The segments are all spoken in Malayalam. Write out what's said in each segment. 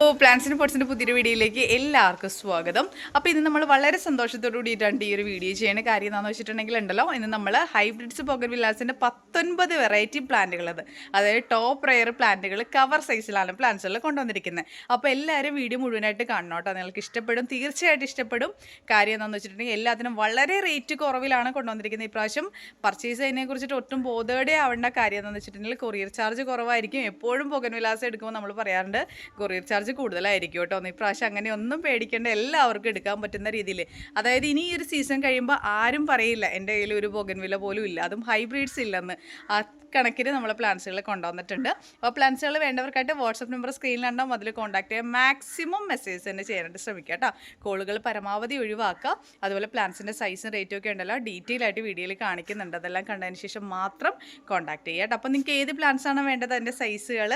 പ്ലാന്റ്സിൻ്റെ പോട്ട്സിൻ്റെ പുതിയൊരു വീഡിയോയിലേക്ക് എല്ലാവർക്കും സ്വാഗതം. അപ്പോൾ ഇന്ന് നമ്മൾ വളരെ സന്തോഷത്തോടു കൂടിയിട്ടാണ് ഈ ഒരു വീഡിയോ ചെയ്യുന്ന കാര്യം എന്താണെന്ന് വെച്ചിട്ടുണ്ടെങ്കിൽ ഉണ്ടല്ലോ, ഇന്ന് നമ്മൾ ഹൈബ്രിഡ്സ് ബോഗൺവില്ലാസിൻ്റെ 19 വെറൈറ്റി പ്ലാന്റുകളത്, അതായത് ടോപ്പ് റെയർ പ്ലാന്റുകൾ കവർ സൈസിലാണ് പ്ലാന്റ്സുകൾ കൊണ്ടുവന്നിരിക്കുന്നത്. അപ്പോൾ എല്ലാവരും വീഡിയോ മുഴുവനായിട്ട് കാണണം കേട്ടോ, നിങ്ങൾക്ക് ഇഷ്ടപ്പെടും, തീർച്ചയായിട്ടും ഇഷ്ടപ്പെടും. കാര്യം എന്താണെന്ന് വെച്ചിട്ടുണ്ടെങ്കിൽ എല്ലാത്തിനും വളരെ റേറ്റ് കുറവിലാണ് കൊണ്ടുവന്നിരിക്കുന്നത്. ഇപ്രാവശ്യം പർച്ചേസ് ചെയ്യുന്നതിനെ കുറിച്ചിട്ട് ഒട്ടും ബോധേടെ ആവേണ്ട കാര്യം എന്താണെന്ന് വെച്ചിട്ടുണ്ടെങ്കിൽ കൊറിയർ ചാർജ് കുറവായിരിക്കും. എപ്പോഴും ബോഗൺവില്ലാസ് എടുക്കുമ്പോൾ നമ്മൾ പറയാറുണ്ട് കൊറിയർ ചാർജ് കൂടുതലായിരിക്കും കേട്ടോ. ഇപ്രാവശ്യം അങ്ങനെ ഒന്നും പേടിക്കേണ്ട, എല്ലാവർക്കും എടുക്കാൻ പറ്റുന്ന രീതിയിൽ. അതായത് ഇനി ഈ ഒരു സീസൺ കഴിയുമ്പോൾ ആരും പറയില്ല എൻ്റെ കയ്യിൽ ഒരു ബോഗൺവില്ല പോലും ഇല്ല, അതും ഹൈബ്രിഡ്സ് ഇല്ലെന്ന്. കണക്കിന് നമ്മൾ പ്ലാന്റ്സുകൾ കൊണ്ടുവന്നിട്ടുണ്ട്. അപ്പോൾ പ്ലാന്റ്സുകൾ വേണ്ടവർക്കായിട്ട് വാട്സപ്പ് നമ്പർ സ്ക്രീനിലുണ്ടാവും, അതിൽ കോൺടാക്ട് ചെയ്യാൻ മാക്സിമം മെസ്സേജ് തന്നെ ചെയ്യാനായിട്ട് ശ്രമിക്കുക കേട്ടോ. കോളുകൾ പരമാവധി ഒഴിവാക്കുക. അതുപോലെ പ്ലാന്റ്സിൻ്റെ സൈസും റേറ്റും ഒക്കെ ഉണ്ടല്ലോ, ഡീറ്റെയിൽ ആയിട്ട് വീഡിയോയിൽ കാണിക്കുന്നുണ്ട്. അതെല്ലാം കണ്ടതിന് ശേഷം മാത്രം കോൺടാക്ട് ചെയ്യുക കേട്ടോ. അപ്പോൾ നിങ്ങൾക്ക് ഏത് പ്ലാന്റ്സ് ആണ് വേണ്ടത്, അതിൻ്റെ സൈസുകൾ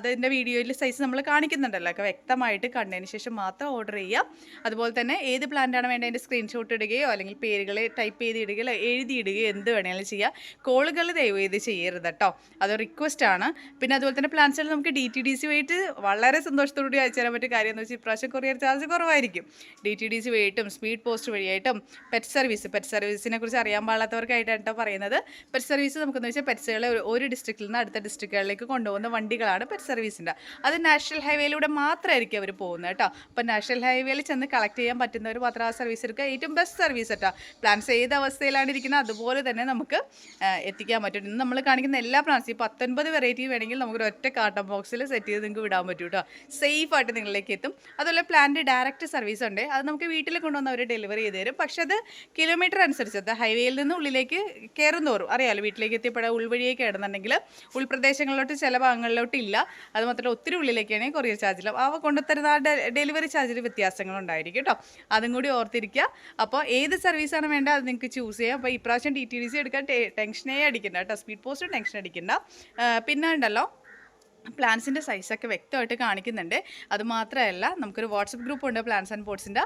അതിൻ്റെ വീഡിയോയിൽ സൈസ് നമ്മൾ കാണിക്കുന്നുണ്ടല്ലോ, ഒക്കെ വ്യക്തമായിട്ട് കണ്ടതിന് ശേഷം മാത്രം ഓർഡർ ചെയ്യുക. അതുപോലെ തന്നെ ഏത് പ്ലാന്റാണ് വേണ്ടത് അതിൻ്റെ സ്ക്രീൻഷോട്ട് ഇടുകയോ അല്ലെങ്കിൽ പേരുകൾ ടൈപ്പ് ചെയ്ത് ഇടുകയോ എഴുതിയിടുകയോ എന്ത് വേണമെങ്കിലും ചെയ്യുക. കോളുകൾ ദയവ് ചെയ്ത് ചെയ്യരുത് കേട്ടോ, അത് റിക്വസ്റ്റ് ആണ്. പിന്നെ അതുപോലെ തന്നെ പ്ലാന്റ്സുകൾ നമുക്ക് DTDC വഴിയിട്ട് വളരെ സന്തോഷത്തോടുകൂടി അയച്ചു തരാൻ പറ്റിയ കാര്യം എന്ന് വെച്ചാൽ ഇപ്രാവശ്യം കൊറിയർ ചാർജ് കുറവായിരിക്കും. DTDC വഴിയിട്ടും സ്പീഡ് പോസ്റ്റ് വഴിയായിട്ടും പെറ്റ് സർവീസിനെ കുറിച്ച് അറിയാൻ പാടാത്തവർക്കായിട്ടാണ് പറയുന്നത്. പെറ്റ് സർവീസ് നമുക്കെന്ന് വെച്ചാൽ പെറ്റ്സുകളെ ഒരു ഡിസ്ട്രിക്റ്റിൽ നിന്ന് അടുത്ത ഡിസ്ട്രിക്റ്റുകളിലേക്ക് കൊണ്ടുപോകുന്ന വണ്ടികളാണ് പെറ്റ് സർവീസിൻ്റെ. അത് നാഷണൽ ഹൈവേയിലൂടെ മാത്രമായിരിക്കും അവർ പോകുന്നത് കേട്ടോ. അപ്പോൾ നാഷണൽ ഹൈവേയിൽ ചെന്ന് കളക്ട് ചെയ്യാൻ പറ്റുന്നവർ മാത്രം ആ സർവീസ് എടുക്കുക. ഏറ്റവും ബെസ്റ്റ് സർവീസ് കേട്ടോ. പ്ലാന്റ്സ് ഏത് അവസ്ഥയിലാണ് ഇരിക്കുന്നത് അതുപോലെ തന്നെ നമുക്ക് എത്തിക്കാൻ പറ്റും. ഇന്ന് നമ്മൾ കാണിക്കുന്ന എല്ലാ പ്ലാന്റ്സും 19 വെറൈറ്റി വേണമെങ്കിൽ നമുക്കൊരു ഒറ്റ കാർട്ടൺ ബോക്സിൽ സെറ്റ് ചെയ്ത് നിങ്ങൾക്ക് വിടാൻ പറ്റും കേട്ടോ. സേഫായിട്ട് നിങ്ങളിലേക്ക് എത്തും. അതുപോലെ പ്ലാന്റ് ഡയറക്റ്റ് സർവീസ് ഉണ്ട്, അത് നമുക്ക് വീട്ടിൽ കൊണ്ടുവന്ന് അവർ ഡെലിവറി ചെയ്ത് തരും. പക്ഷെ അത് കിലോമീറ്റർ അനുസരിച്ച്, അത് ഹൈവേയിൽ നിന്ന് ഉള്ളിലേക്ക് കയറും തോറും അറിയാമല്ലോ, വീട്ടിലേക്ക് എത്തിയപ്പോഴാണ് ഉൾവഴിയേക്ക് കിടന്നുണ്ടെങ്കിൽ ഉൾപ്രദേശങ്ങളിലോട്ട് ചില ഭാഗങ്ങളിലോട്ട് ഇല്ല. അത് മാത്രമല്ല ഒത്തിരി ഉള്ളിലേക്കാണെങ്കിൽ കൊറിയർ ചാർജിലും അവ കൊണ്ടുതരുന്ന ഡെലിവറി ചാർജിൽ വ്യത്യാസങ്ങളുണ്ടായിരിക്കും കേട്ടോ. അതും കൂടി ഓർത്തിരിക്കുക. അപ്പോൾ ഏത് സർവീസാണ് വേണ്ടത് അത് നിങ്ങൾക്ക് ചൂസ് ചെയ്യാം. അപ്പോൾ ഇപ്രാവശ്യം DTDC എടുക്കാൻ ടെൻഷനേ അടിക്കണ്ട കേട്ടോ, സ്പീഡ് പോസ്റ്റ് ടെൻഷൻ അടിക്കണ്ട. പിന്നെ ഉണ്ടല്ലോ പ്ലാന്റ്സിൻ്റെ സൈസൊക്കെ വ്യക്തമായിട്ട് കാണിക്കുന്നുണ്ട്. അതുമാത്രമല്ല നമുക്കൊരു വാട്സപ്പ് ഗ്രൂപ്പ് ഉണ്ട് പ്ലാന്റ്സ് ആൻഡ് പോട്ട്സിൻ്റെ,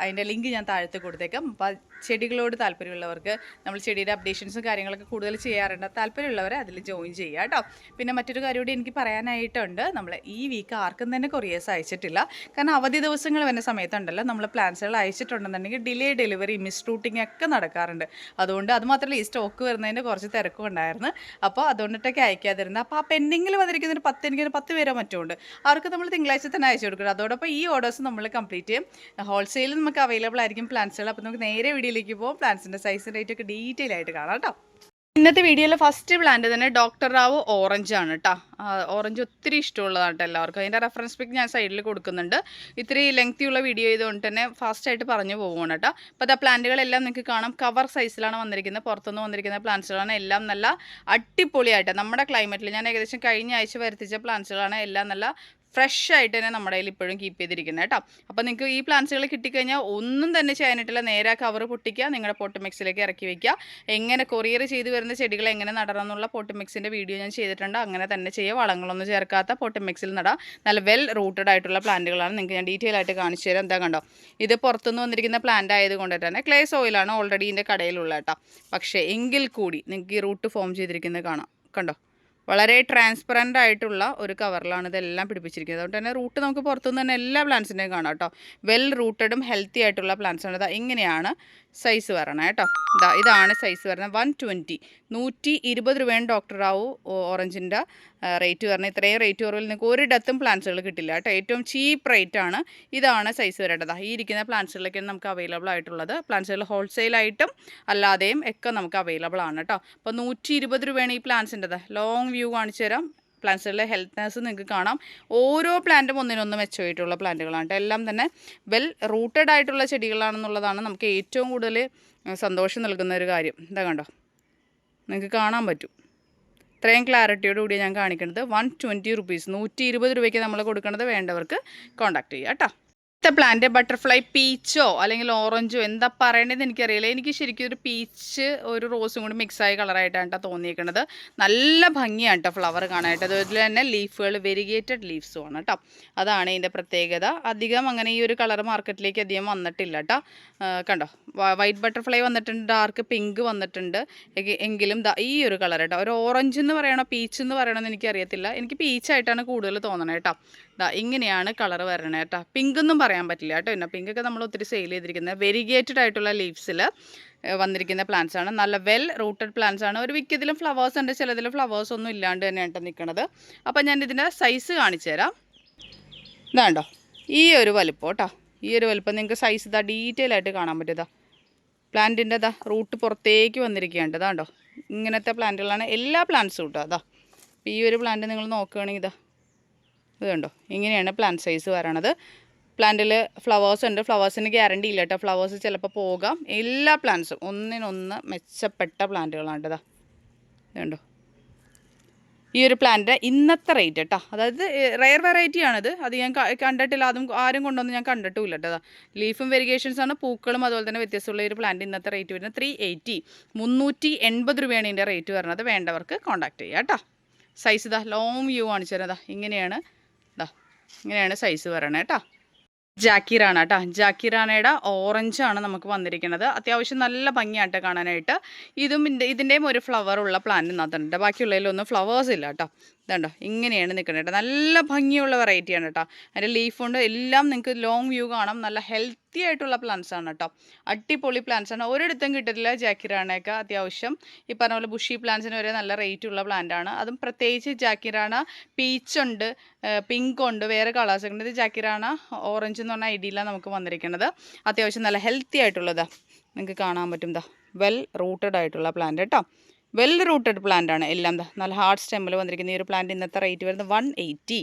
അതിൻ്റെ ലിങ്ക് ഞാൻ താഴത്ത് കൊടുത്തേക്കാം. അപ്പോൾ ചെടികളോട് താല്പര്യമുള്ളവർക്ക്, നമ്മൾ ചെടിയുടെ അപ്ഡേഷൻസും കാര്യങ്ങളൊക്കെ കൂടുതൽ ചെയ്യാറുണ്ട്, താല്പര്യമുള്ളവരെ അതിൽ ജോയിൻ ചെയ്യുക കേട്ടോ. പിന്നെ മറ്റൊരു കാര്യം കൂടി എനിക്ക് പറയാനായിട്ടുണ്ട്, നമ്മൾ ഈ വീക്ക് ആർക്കും തന്നെ കൊറിയേഴ്സ് അയച്ചിട്ടില്ല. കാരണം അവധി ദിവസങ്ങൾ വരുന്ന സമയത്തുണ്ടല്ലോ നമ്മൾ പ്ലാന്റ്സുകൾ അയച്ചിട്ടുണ്ടെന്നുണ്ടെങ്കിൽ ഡിലേ ഡെലിവറി, മിസ് റൂട്ടിങ് ഒക്കെ നടക്കാറുണ്ട്. അതുകൊണ്ട് അതുമാത്രമല്ല ഈ സ്റ്റോക്ക് വരുന്നതിൻ്റെ കുറച്ച് തിരക്കും ഉണ്ടായിരുന്നു. അപ്പോൾ അതുകൊണ്ടിട്ടൊക്കെ അയക്കാതിരുന്നത്. അപ്പോൾ ആ പെൻഡിങ്ങിൽ വന്നിരിക്കുന്നൊരു 10 പേരോ മറ്റോ ഉണ്ട്, അവർക്ക് നമ്മൾ തിങ്കളാഴ്ച തന്നെ അയച്ചു കൊടുക്കണം. അതോടൊപ്പം ഈ ഓർഡേഴ്സ് നമ്മൾ കംപ്ലീറ്റ് ചെയ്യും. ഹോൾസെയിൽ നമുക്ക് അവൈലബിൾ ആയിരിക്കും പ്ലാന്റ്സുകൾ. അപ്പോൾ നമുക്ക് നേരെ വീഡിയോയിലേക്ക് പോകും. പ്ലാന്റ്സിൻ്റെ സൈസ് റേറ്റ് ഒക്കെ ഡീറ്റെയിൽ ആയിട്ട് കാണാം കേട്ടോ. ഇന്നത്തെ വീഡിയോയിൽ ഫസ്റ്റ് പ്ലാന്റ് തന്നെ ഡോക്ടർ റാവു ഓറഞ്ച് ആണ് കേട്ടോ. ഓറഞ്ച് ഒത്തിരി ഇഷ്ടമുള്ളതാണ് കേട്ടോ എല്ലാവർക്കും. അതിൻ്റെ റെഫറൻസ് പിക്ക് ഞാൻ സൈഡിൽ കൊടുക്കുന്നുണ്ട്. ഇത്തിരി ലെങ്തിയുള്ള വീഡിയോ ചെയ്തുകൊണ്ട് തന്നെ ഫാസ്റ്റായിട്ട് പറഞ്ഞു പോവുകയാണ് കേട്ടോ. അപ്പോൾ ആ പ്ലാന്റുകളെല്ലാം നിങ്ങൾക്ക് കാണാം കവർ സൈസിലാണ് വന്നിരിക്കുന്നത്. പുറത്തുനിന്ന് വന്നിരിക്കുന്ന പ്ലാന്റ്സുകളാണ് എല്ലാം നല്ല അടിപൊളിയായിട്ട് നമ്മുടെ ക്ലൈമറ്റിൽ ഞാൻ ഏകദേശം കഴിഞ്ഞ ആഴ്ച വരുത്തിച്ച പ്ലാന്റ്സുകളാണ് എല്ലാം നല്ല ഫ്രഷ് ആയിട്ട് തന്നെ നമ്മുടെ കയ്യിൽ ഇപ്പോഴും കീപ്പ് ചെയ്തിരിക്കുന്നത് കേട്ടോ. അപ്പോൾ നിങ്ങൾക്ക് ഈ പ്ലാന്റ്സുകൾ കിട്ടിക്കഴിഞ്ഞാൽ ഒന്നും തന്നെ ചെയ്യാനായിട്ടില്ല, നേരെ കവർ പൊട്ടിക്കുക, നിങ്ങളുടെ പോട്ട് മിക്സിലേക്ക് ഇറക്കി വയ്ക്കുക. എങ്ങനെ കൊറിയർ ചെയ്ത് വരുന്ന ചെടികൾ എങ്ങനെ നടണം എന്നുള്ള പോട്ട് മിക്സിൻ്റെ വീഡിയോ ഞാൻ ചെയ്തിട്ടുണ്ട്. അങ്ങനെ തന്നെ ചെയ്യുക. വളങ്ങളൊന്നും ചേർക്കാത്ത പോട്ട് മിക്സിൽ നടാം. നല്ല വെൽ റൂട്ടഡ് ആയിട്ടുള്ള പ്ലാന്റുകളാണ്. നിങ്ങൾക്ക് ഞാൻ ഡീറ്റെയിൽ ആയിട്ട് കാണിച്ചു തരാം. എന്താ കണ്ടോ, ഇത് പുറത്തുനിന്ന് വന്നിരിക്കുന്ന പ്ലാന്റ് ആയതുകൊണ്ട് തന്നെ ക്ലേ സോയിലാണ് ഓൾറെഡി ഇതിൻ്റെ കടയിലുള്ള കേട്ടോ. പക്ഷേ എങ്കിൽ കൂടി നിങ്ങൾക്ക് ഈ റൂട്ട് ഫോം ചെയ്തിരിക്കുന്നത് കാണാം. കണ്ടോ, വളരെ ട്രാൻസ്പെറൻ്റ് ആയിട്ടുള്ള ഒരു കവറിലാണ് ഇതെല്ലാം പിടിപ്പിച്ചിരിക്കുന്നത്. അതുകൊണ്ട് തന്നെ റൂട്ട് നമുക്ക് പുറത്തുനിന്ന് തന്നെ എല്ലാ പ്ലാന്റ്സിൻ്റെയും കാണാം കേട്ടോ. വെൽ റൂട്ടഡും ഹെൽത്തി ആയിട്ടുള്ള പ്ലാന്റ്സാണ്. ഇതാ ഇങ്ങനെയാണ് സൈസ് വരണം കേട്ടോ. ഇതാണ് സൈസ് വരുന്നത്. 120 രൂപയാണ് ഡോക്ടർ റാവു ഓറഞ്ചിൻ്റെ റേറ്റ് വരുന്നത്. ഇത്രയും റേറ്റ് കുറവിൽ നിങ്ങൾക്ക് ഒരിടത്തും പ്ലാന്റ്സുകൾ കിട്ടില്ല കേട്ടോ. ഏറ്റവും ചീപ്പ് റേറ്റ് ആണ്. ഇതാണ് സൈസ് വരേണ്ടത്. ഈ ഇരിക്കുന്ന പ്ലാന്റ്സുകളിലേക്കാണ് നമുക്ക് അവൈലബിൾ ആയിട്ടുള്ളത്. പ്ലാന്റ്സുകൾ ഹോൾസെയിലായിട്ടും അല്ലാതെയും ഒക്കെ നമുക്ക് അവൈലബിൾ ആണ് കേട്ടോ. അപ്പോൾ 120 രൂപയാണ് ഈ പ്ലാന്റ്സിൻ്റെത്. ലോങ് വ്യൂ കാണിച്ചു തരാം. പ്ലാന്റ്സുകളുടെ ഹെൽത്ത്നെസ് നിങ്ങൾക്ക് കാണാം. ഓരോ പ്ലാന്റും ഒന്നിനൊന്ന് മെച്ചമായിട്ടുള്ള പ്ലാന്റുകളാണ് കേട്ടോ. എല്ലാം തന്നെ വെൽ റൂട്ടഡ് ആയിട്ടുള്ള ചെടികളാണെന്നുള്ളതാണ് നമുക്ക് ഏറ്റവും കൂടുതൽ സന്തോഷം നൽകുന്ന ഒരു കാര്യം. ഇതാ കണ്ടോ, നിങ്ങൾക്ക് കാണാൻ പറ്റും. ഇത്രയും ക്ലാരിറ്റിയോട് കൂടി ഞാൻ കാണിക്കുന്നത്. 120 റുപ്പീസ്, 120 രൂപയ്ക്ക് നമ്മൾ കൊടുക്കുന്നത്. വേണ്ടവർക്ക് കോൺടാക്ട് ചെയ്യുക കേട്ടോ. പ്ലാന്റ് ബട്ടർഫ്ലൈ പീച്ചോ അല്ലെങ്കിൽ ഓറഞ്ചോ എന്താ പറയേണ്ടതെന്ന് എനിക്കറിയില്ല. എനിക്ക് ശരിക്കും ഒരു പീച്ച് ഒരു റോസും കൂടി മിക്സായ കളറായിട്ടാണ് കേട്ടോ തോന്നിയിരിക്കുന്നത്. നല്ല ഭംഗിയാണ് കേട്ടോ ഫ്ലവർ കാണാനായിട്ട്. അതുപോലെ തന്നെ ലീഫുകൾ വെരിഗേറ്റഡ് ലീവ്സും ആണ് കേട്ടോ. അതാണ് ഇതിൻ്റെ പ്രത്യേകത. അധികം അങ്ങനെ ഈ ഒരു കളർ മാർക്കറ്റിലേക്ക് അധികം വന്നിട്ടില്ല കേട്ടോ. കണ്ടോ, വൈറ്റ് ബട്ടർഫ്ലൈ വന്നിട്ടുണ്ട്, ഡാർക്ക് പിങ്ക് വന്നിട്ടുണ്ട്. എങ്കിലും ഈ ഒരു കളർ കേട്ടോ, ഒരു ഓറഞ്ച് എന്ന് പറയണോ പീച്ച് എന്ന് പറയണമെന്ന് എനിക്കറിയത്തില്ല. എനിക്ക് പീച്ചായിട്ടാണ് കൂടുതൽ തോന്നണത് കേട്ടോ. ഇങ്ങനെയാണ് കളർ വരണേ കേട്ടോ. പിങ്ക് ഒന്നും പറയാൻ പറ്റില്ല കേട്ടോ. പിന്നെ പിങ്കൊക്കെ നമ്മൾ ഒത്തിരി സെയിൽ ചെയ്തിരിക്കുന്നത് വെരിഗേറ്റഡ് ആയിട്ടുള്ള ലീവ്സിൽ വന്നിരിക്കുന്ന പ്ലാന്റ്സ് ആണ്. നല്ല വെൽ റൂട്ടഡ് പ്ലാന്റ്സ് ആണ്. ഒരു മിക്കതിലും ഫ്ലവേഴ്സ് ഉണ്ട്, ചിലതിൽ ഫ്ലവേഴ്സ് ഒന്നും ഇല്ലാണ്ട് തന്നെയാണ് നിൽക്കുന്നത്. അപ്പം ഞാൻ ഇതിൻ്റെ സൈസ് കാണിച്ചു തരാം. ഇതാണ്ടോ ഈ ഒരു വലിപ്പം കേട്ടോ. ഈ ഒരു വലിപ്പം നിങ്ങൾക്ക് സൈസ് ഇതാ ഡീറ്റെയിൽ ആയിട്ട് കാണാൻ പറ്റും. പ്ലാന്റിൻ്റെ റൂട്ട് പുറത്തേക്ക് വന്നിരിക്കുകയാണ്. ഇതാണ്ടോ ഇങ്ങനത്തെ പ്ലാന്റുകളാണ് എല്ലാ പ്ലാന്റ്സും കേട്ടോ. അപ്പം ഈ ഒരു പ്ലാന്റ് നിങ്ങൾ നോക്കുകയാണെങ്കിൽ ഇത് കണ്ടോ, ഇങ്ങനെയാണ് പ്ലാന്റ് സൈസ് വരണത്. പ്ലാന്റിൽ ഫ്ലവേഴ്സ് ഉണ്ട്, ഫ്ലവേഴ്സിന് ഗ്യാരണ്ടി ഇല്ല കേട്ടോ. ഫ്ലവേഴ്സ് ചിലപ്പോൾ പോകാം. എല്ലാ പ്ലാന്റ്സും ഒന്നിനൊന്ന് മെച്ചപ്പെട്ട പ്ലാന്റുകളാണ് കേട്ടോ. ഇതുണ്ടോ ഈ ഒരു പ്ലാന്റ് ഇന്നത്തെ റേറ്റ് കേട്ടോ. അതായത് റെയർ വെറൈറ്റി ആണിത്. അത് ഞാൻ കണ്ടിട്ടില്ല, അതും ആരും കൊണ്ടുവന്ന് ഞാൻ കണ്ടിട്ടുമില്ല കേട്ടോ. ലീഫും വെരിഗേഷൻസാണ്, പൂക്കളും അതുപോലെ തന്നെ വ്യത്യസ്തമുള്ള ഒരു പ്ലാന്റ്. ഇന്നത്തെ റേറ്റ് വരുന്നത് 380, 380 രൂപയാണ് ഇതിൻ്റെ റേറ്റ് വരുന്നത്. വേണ്ടവർക്ക് കോൺടാക്ട് ചെയ്യുക കേട്ടോ. സൈസ് ലോങ് വ്യൂ കാണിച്ചു തരാം. ഇങ്ങനെയാണ് ഇങ്ങനെയാണ് സൈസ് വരണേ കേട്ടോ. ജാക്കിറാണ കേട്ടോ. ജാക്കിറാനയുടെ ഓറഞ്ചാണ് നമുക്ക് വന്നിരിക്കുന്നത്. അത്യാവശ്യം നല്ല ഭംഗിയായിട്ട് കാണാനായിട്ട്. ഇതിൻ്റെയും ഒരു ഫ്ലവർ ഉള്ള പ്ലാന്റ് നന്നിട്ടുണ്ട്. ബാക്കിയുള്ളതിലൊന്നും ഫ്ലവേഴ്സ് ഇല്ല കേട്ടോ. ഇതുണ്ടോ ഇങ്ങനെയാണ് നിൽക്കുന്നത് കേട്ടോ. നല്ല ഭംഗിയുള്ള വെറൈറ്റിയാണ് കേട്ടോ. അതിൻ്റെ ലീഫുണ്ട് എല്ലാം നിങ്ങൾക്ക് ലോങ് വ്യൂ കാണാം. നല്ല ഹെൽത്തി ആയിട്ടുള്ള പ്ലാന്റ്സ് ആണ് കേട്ടോ. അടിപൊളി പ്ലാന്റ്സ് ആണ്. ഒരിടത്തും കിട്ടില്ല ജാക്കിറാണയൊക്കെ. അത്യാവശ്യം ഈ പറഞ്ഞ പോലെ ബുഷി പ്ലാന്റ്സിന് വരെ നല്ല റേറ്റ് ഉള്ള പ്ലാന്റ് ആണ്. അതും പ്രത്യേകിച്ച് ജാക്കിറാണ പീച്ചുണ്ട്, പിങ്ക് ഉണ്ട്, വേറെ കളേഴ്സ് ഉണ്ട്. ഇത് ജാക്കിറാണ ഓറഞ്ച് എന്ന് പറഞ്ഞ ഐഡിയയിലാണ് നമുക്ക് വന്നിരിക്കുന്നത്. അത്യാവശ്യം നല്ല ഹെൽത്തി ആയിട്ടുള്ളതാ നിങ്ങൾക്ക് കാണാൻ പറ്റും. വെൽ റൂട്ടഡ് ആയിട്ടുള്ള പ്ലാന്റ് കേട്ടോ. വെൽ റൂട്ടഡ് പ്ലാന്റ് ആണ് എല്ലാം. നല്ല ഹാർഡ് സ്റ്റെമ്മിൽ വന്നിരിക്കുന്ന ഈ ഒരു പ്ലാന്റ് ഇന്നത്തെ റേറ്റ് വരുന്നത് 180,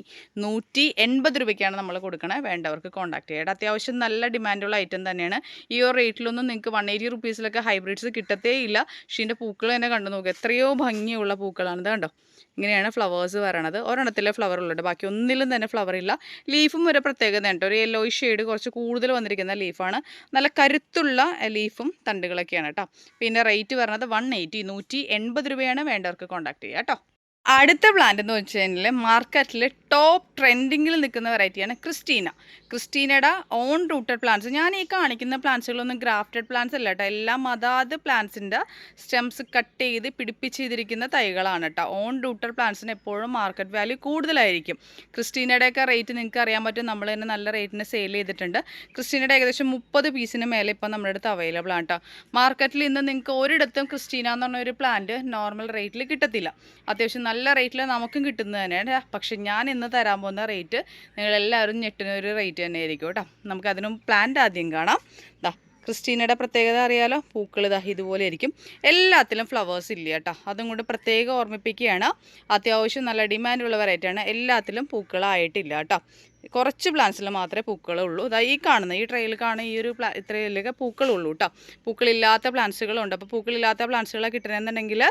180 രൂപയ്ക്കാണ് നമ്മൾ കൊടുക്കണേ. വേണ്ടവർക്ക് കോൺടാക്ട് ചെയ്യാം. അത്യാവശ്യം നല്ല ഡിമാൻഡുള്ള ഐറ്റം തന്നെയാണ്. ഈ ഒരു റേറ്റിലൊന്നും നിങ്ങൾക്ക് 180 റുപ്പീസിലൊക്കെ ഹൈബ്രിഡ്സ് കിട്ടത്തേ ഇല്ല. പക്ഷേ ഇതിൻ്റെ പൂക്കൾ തന്നെ കണ്ടു നോക്കുക, എത്രയോ ഭംഗിയുള്ള പൂക്കളാണ്. ഇത് കണ്ടോ ഇങ്ങനെയാണ് ഫ്ലവേഴ്സ് വരണത്. ഒരെണ്ണത്തിലെ ഫ്ലവർ ഉള്ളത്, ബാക്കി ഒന്നിലും തന്നെ ഫ്ലവർ ഇല്ല. ലീഫും ഒരു പ്രത്യേകത ഉണ്ട്. ഒരു യെല്ലോ ഷെയ്ഡ് കുറച്ച് കൂടുതൽ വന്നിരിക്കുന്ന ലീഫാണ്. നല്ല കരുത്തുള്ള ലീഫും തണ്ടുകളൊക്കെയാണ് കേട്ടോ. പിന്നെ റേറ്റ് വരുന്നത് 180, 180 രൂപയാണ്. വേണ്ടവർക്ക് കോൺടാക്ട് ചെയ്യുക കേട്ടോ. അടുത്ത പ്ലാന്റ് എന്ന് വെച്ച് കഴിഞ്ഞാൽ മാർക്കറ്റിൽ ടോപ്പ് ട്രെൻഡിങ്ങിൽ നിൽക്കുന്ന വെറൈറ്റിയാണ് ക്രിസ്റ്റീന. ക്രിസ്റ്റീനയുടെ ഓൺ റൂട്ടഡ് പ്ലാന്റ്സ്. ഞാൻ ഈ കാണിക്കുന്ന പ്ലാന്റ്സുകളൊന്നും ഗ്രാഫ്റ്റഡ് പ്ലാന്റ്സ് അല്ല കേട്ടോ. എല്ലാം അതാത് പ്ലാന്റ്സിൻ്റെ സ്റ്റെംസ് കട്ട് ചെയ്ത് പിടിപ്പിച്ച് ചെയ്തിരിക്കുന്ന തൈകളാണ് കേട്ടോ. ഓൺ റൂട്ടഡ് പ്ലാന്റ്സിന് എപ്പോഴും മാർക്കറ്റ് വാല്യൂ കൂടുതലായിരിക്കും. ക്രിസ്റ്റീനയുടെയൊക്കെ റേറ്റ് നിങ്ങൾക്ക് അറിയാൻ പറ്റും. നമ്മൾ തന്നെ നല്ല റേറ്റിന് സെയിൽ ചെയ്തിട്ടുണ്ട്. ക്രിസ്റ്റീനയുടെ ഏകദേശം 30 പീസിന് മേലെ ഇപ്പം നമ്മുടെ അടുത്ത് അവൈലബിൾ ആണ് കേട്ടോ. മാർക്കറ്റിൽ ഇന്ന് നിങ്ങൾക്ക് ഒരിടത്തും ക്രിസ്റ്റീന എന്ന് പറഞ്ഞ ഒരു പ്ലാന്റ് നോർമൽ റേറ്റിൽ കിട്ടത്തില്ല. അത്യാവശ്യം നല്ല റേറ്റിൽ നമുക്കും കിട്ടുന്നത് തന്നെയാണ്. പക്ഷെ ഞാൻ ഇന്ന് തരാൻ പോകുന്ന റേറ്റ് നിങ്ങളെല്ലാവരും ഞെട്ടുന്ന ഒരു റേറ്റ് തന്നെ ആയിരിക്കും കേട്ടോ. നമുക്കതിനും പ്ലാന്റ് ആദ്യം കാണാം. ക്രിസ്റ്റീനയുടെ പ്രത്യേകത അറിയാലോ, പൂക്കൾ ഇതുപോലെ ആയിരിക്കും. എല്ലാത്തിലും ഫ്ലവേഴ്സ് ഇല്ല കേട്ടോ. അതും കൂടെ പ്രത്യേകം ഓർമ്മിപ്പിക്കുകയാണ്. അത്യാവശ്യം നല്ല ഡിമാൻഡുള്ള വെറൈറ്റിയാണ്. എല്ലാത്തിലും പൂക്കളായിട്ടില്ല കേട്ടോ. കുറച്ച് പ്ലാന്റ്സിൽ മാത്രമേ പൂക്കളുള്ളൂ. ഈ കാണുന്ന ഈ ട്രെയിൽ കാണുന്ന ഈ ഒരു ഇത്രയിലൊക്കെ പൂക്കളുള്ളൂ കേട്ടോ. പൂക്കളില്ലാത്ത പ്ലാന്റ്സുകളുണ്ട്. അപ്പോൾ പൂക്കളില്ലാത്ത പ്ലാന്റ്സുകളെ കിട്ടണമെന്നുണ്ടെങ്കിൽ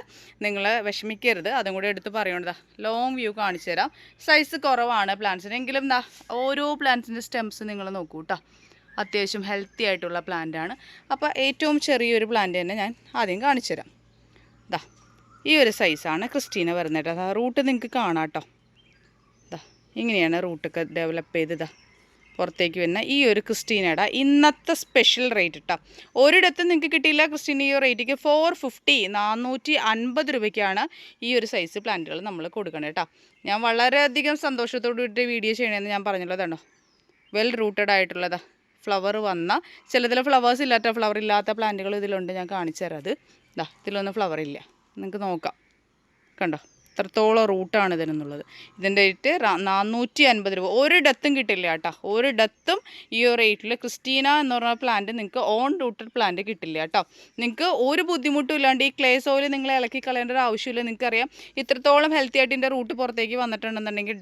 നിങ്ങൾ വിഷമിക്കരുത്. അതും കൂടെ എടുത്ത് പറയുന്നത്. ലോങ് വ്യൂ കാണിച്ചു തരാം. സൈസ് കുറവാണ് പ്ലാന്റ്സിന്, എങ്കിലും ഓരോ പ്ലാന്റ്സിൻ്റെ സ്റ്റെംസ് നിങ്ങൾ നോക്കൂ കേട്ടോ. അത്യാവശ്യം ഹെൽത്തി ആയിട്ടുള്ള പ്ലാന്റാണ്. അപ്പോൾ ഏറ്റവും ചെറിയൊരു പ്ലാന്റ് തന്നെ ഞാൻ ആദ്യം കാണിച്ചു തരാം. ഈ ഒരു സൈസാണ് ക്രിസ്റ്റീന വരുന്നത് കേട്ടോ. റൂട്ട് നിങ്ങൾക്ക് കാണാം കേട്ടോ. ഇങ്ങനെയാണ് റൂട്ടൊക്കെ ഡെവലപ്പ് ചെയ്ത് പുറത്തേക്ക് വരുന്ന ഈ ഒരു ക്രിസ്റ്റീനയുടെ ഇന്നത്തെ സ്പെഷ്യൽ റേറ്റ് കേട്ടോ. ഒരിടത്തും നിങ്ങൾക്ക് കിട്ടിയില്ല ക്രിസ്റ്റീന ഈ റേറ്റിക്ക്. 450, 450 രൂപയ്ക്കാണ് ഈ ഒരു സൈസ് പ്ലാന്റുകൾ നമ്മൾ കൊടുക്കണം കേട്ടോ. ഞാൻ വളരെയധികം സന്തോഷത്തോടു കൂടി വീഡിയോ ചെയ്യണമെന്ന് ഞാൻ പറഞ്ഞുള്ളതാണോ. വെൽ റൂട്ടഡ് ആയിട്ടുള്ളതാ. ഫ്ലവർ വന്ന ചിലതിൽ ഫ്ലവേഴ്സ് ഇല്ലാത്ത ഫ്ലവർ ഇല്ലാത്ത പ്ലാന്റുകൾ ഇതിലുണ്ട്. ഞാൻ കാണിച്ചു തരാം. ഇതിലൊന്നും ഫ്ലവർ ഇല്ല. നിങ്ങൾക്ക് നോക്കാം. കണ്ടോ എത്രത്തോളം റൂട്ടാണ് ഇതിനെന്നുള്ളത്. ഇതിൻ്റെ റേറ്റ് 450 രൂപ. ഒരിടത്തും കിട്ടില്ല കേട്ടോ. ഒരിടത്തും ഈ ഒരു റേറ്റിൽ ക്രിസ്റ്റീന എന്ന് പറഞ്ഞ പ്ലാന്റ് നിങ്ങൾക്ക് ഓൺ റൂട്ടഡ് പ്ലാന്റ് കിട്ടില്ല കേട്ടോ. നിങ്ങൾക്ക് ഒരു ബുദ്ധിമുട്ടും ഇല്ലാണ്ട് ഈ ക്ലേ സോയിൽ നിങ്ങൾ ഇളക്കി കളയേണ്ട ഒരു ആവശ്യമില്ല. നിങ്ങൾക്കറിയാം ഇത്രത്തോളം ഹെൽത്തി ആയിട്ട് ഇതിൻ്റെ റൂട്ട് പുറത്തേക്ക് വന്നിട്ടുണ്ടെന്നുണ്ടെങ്കിൽ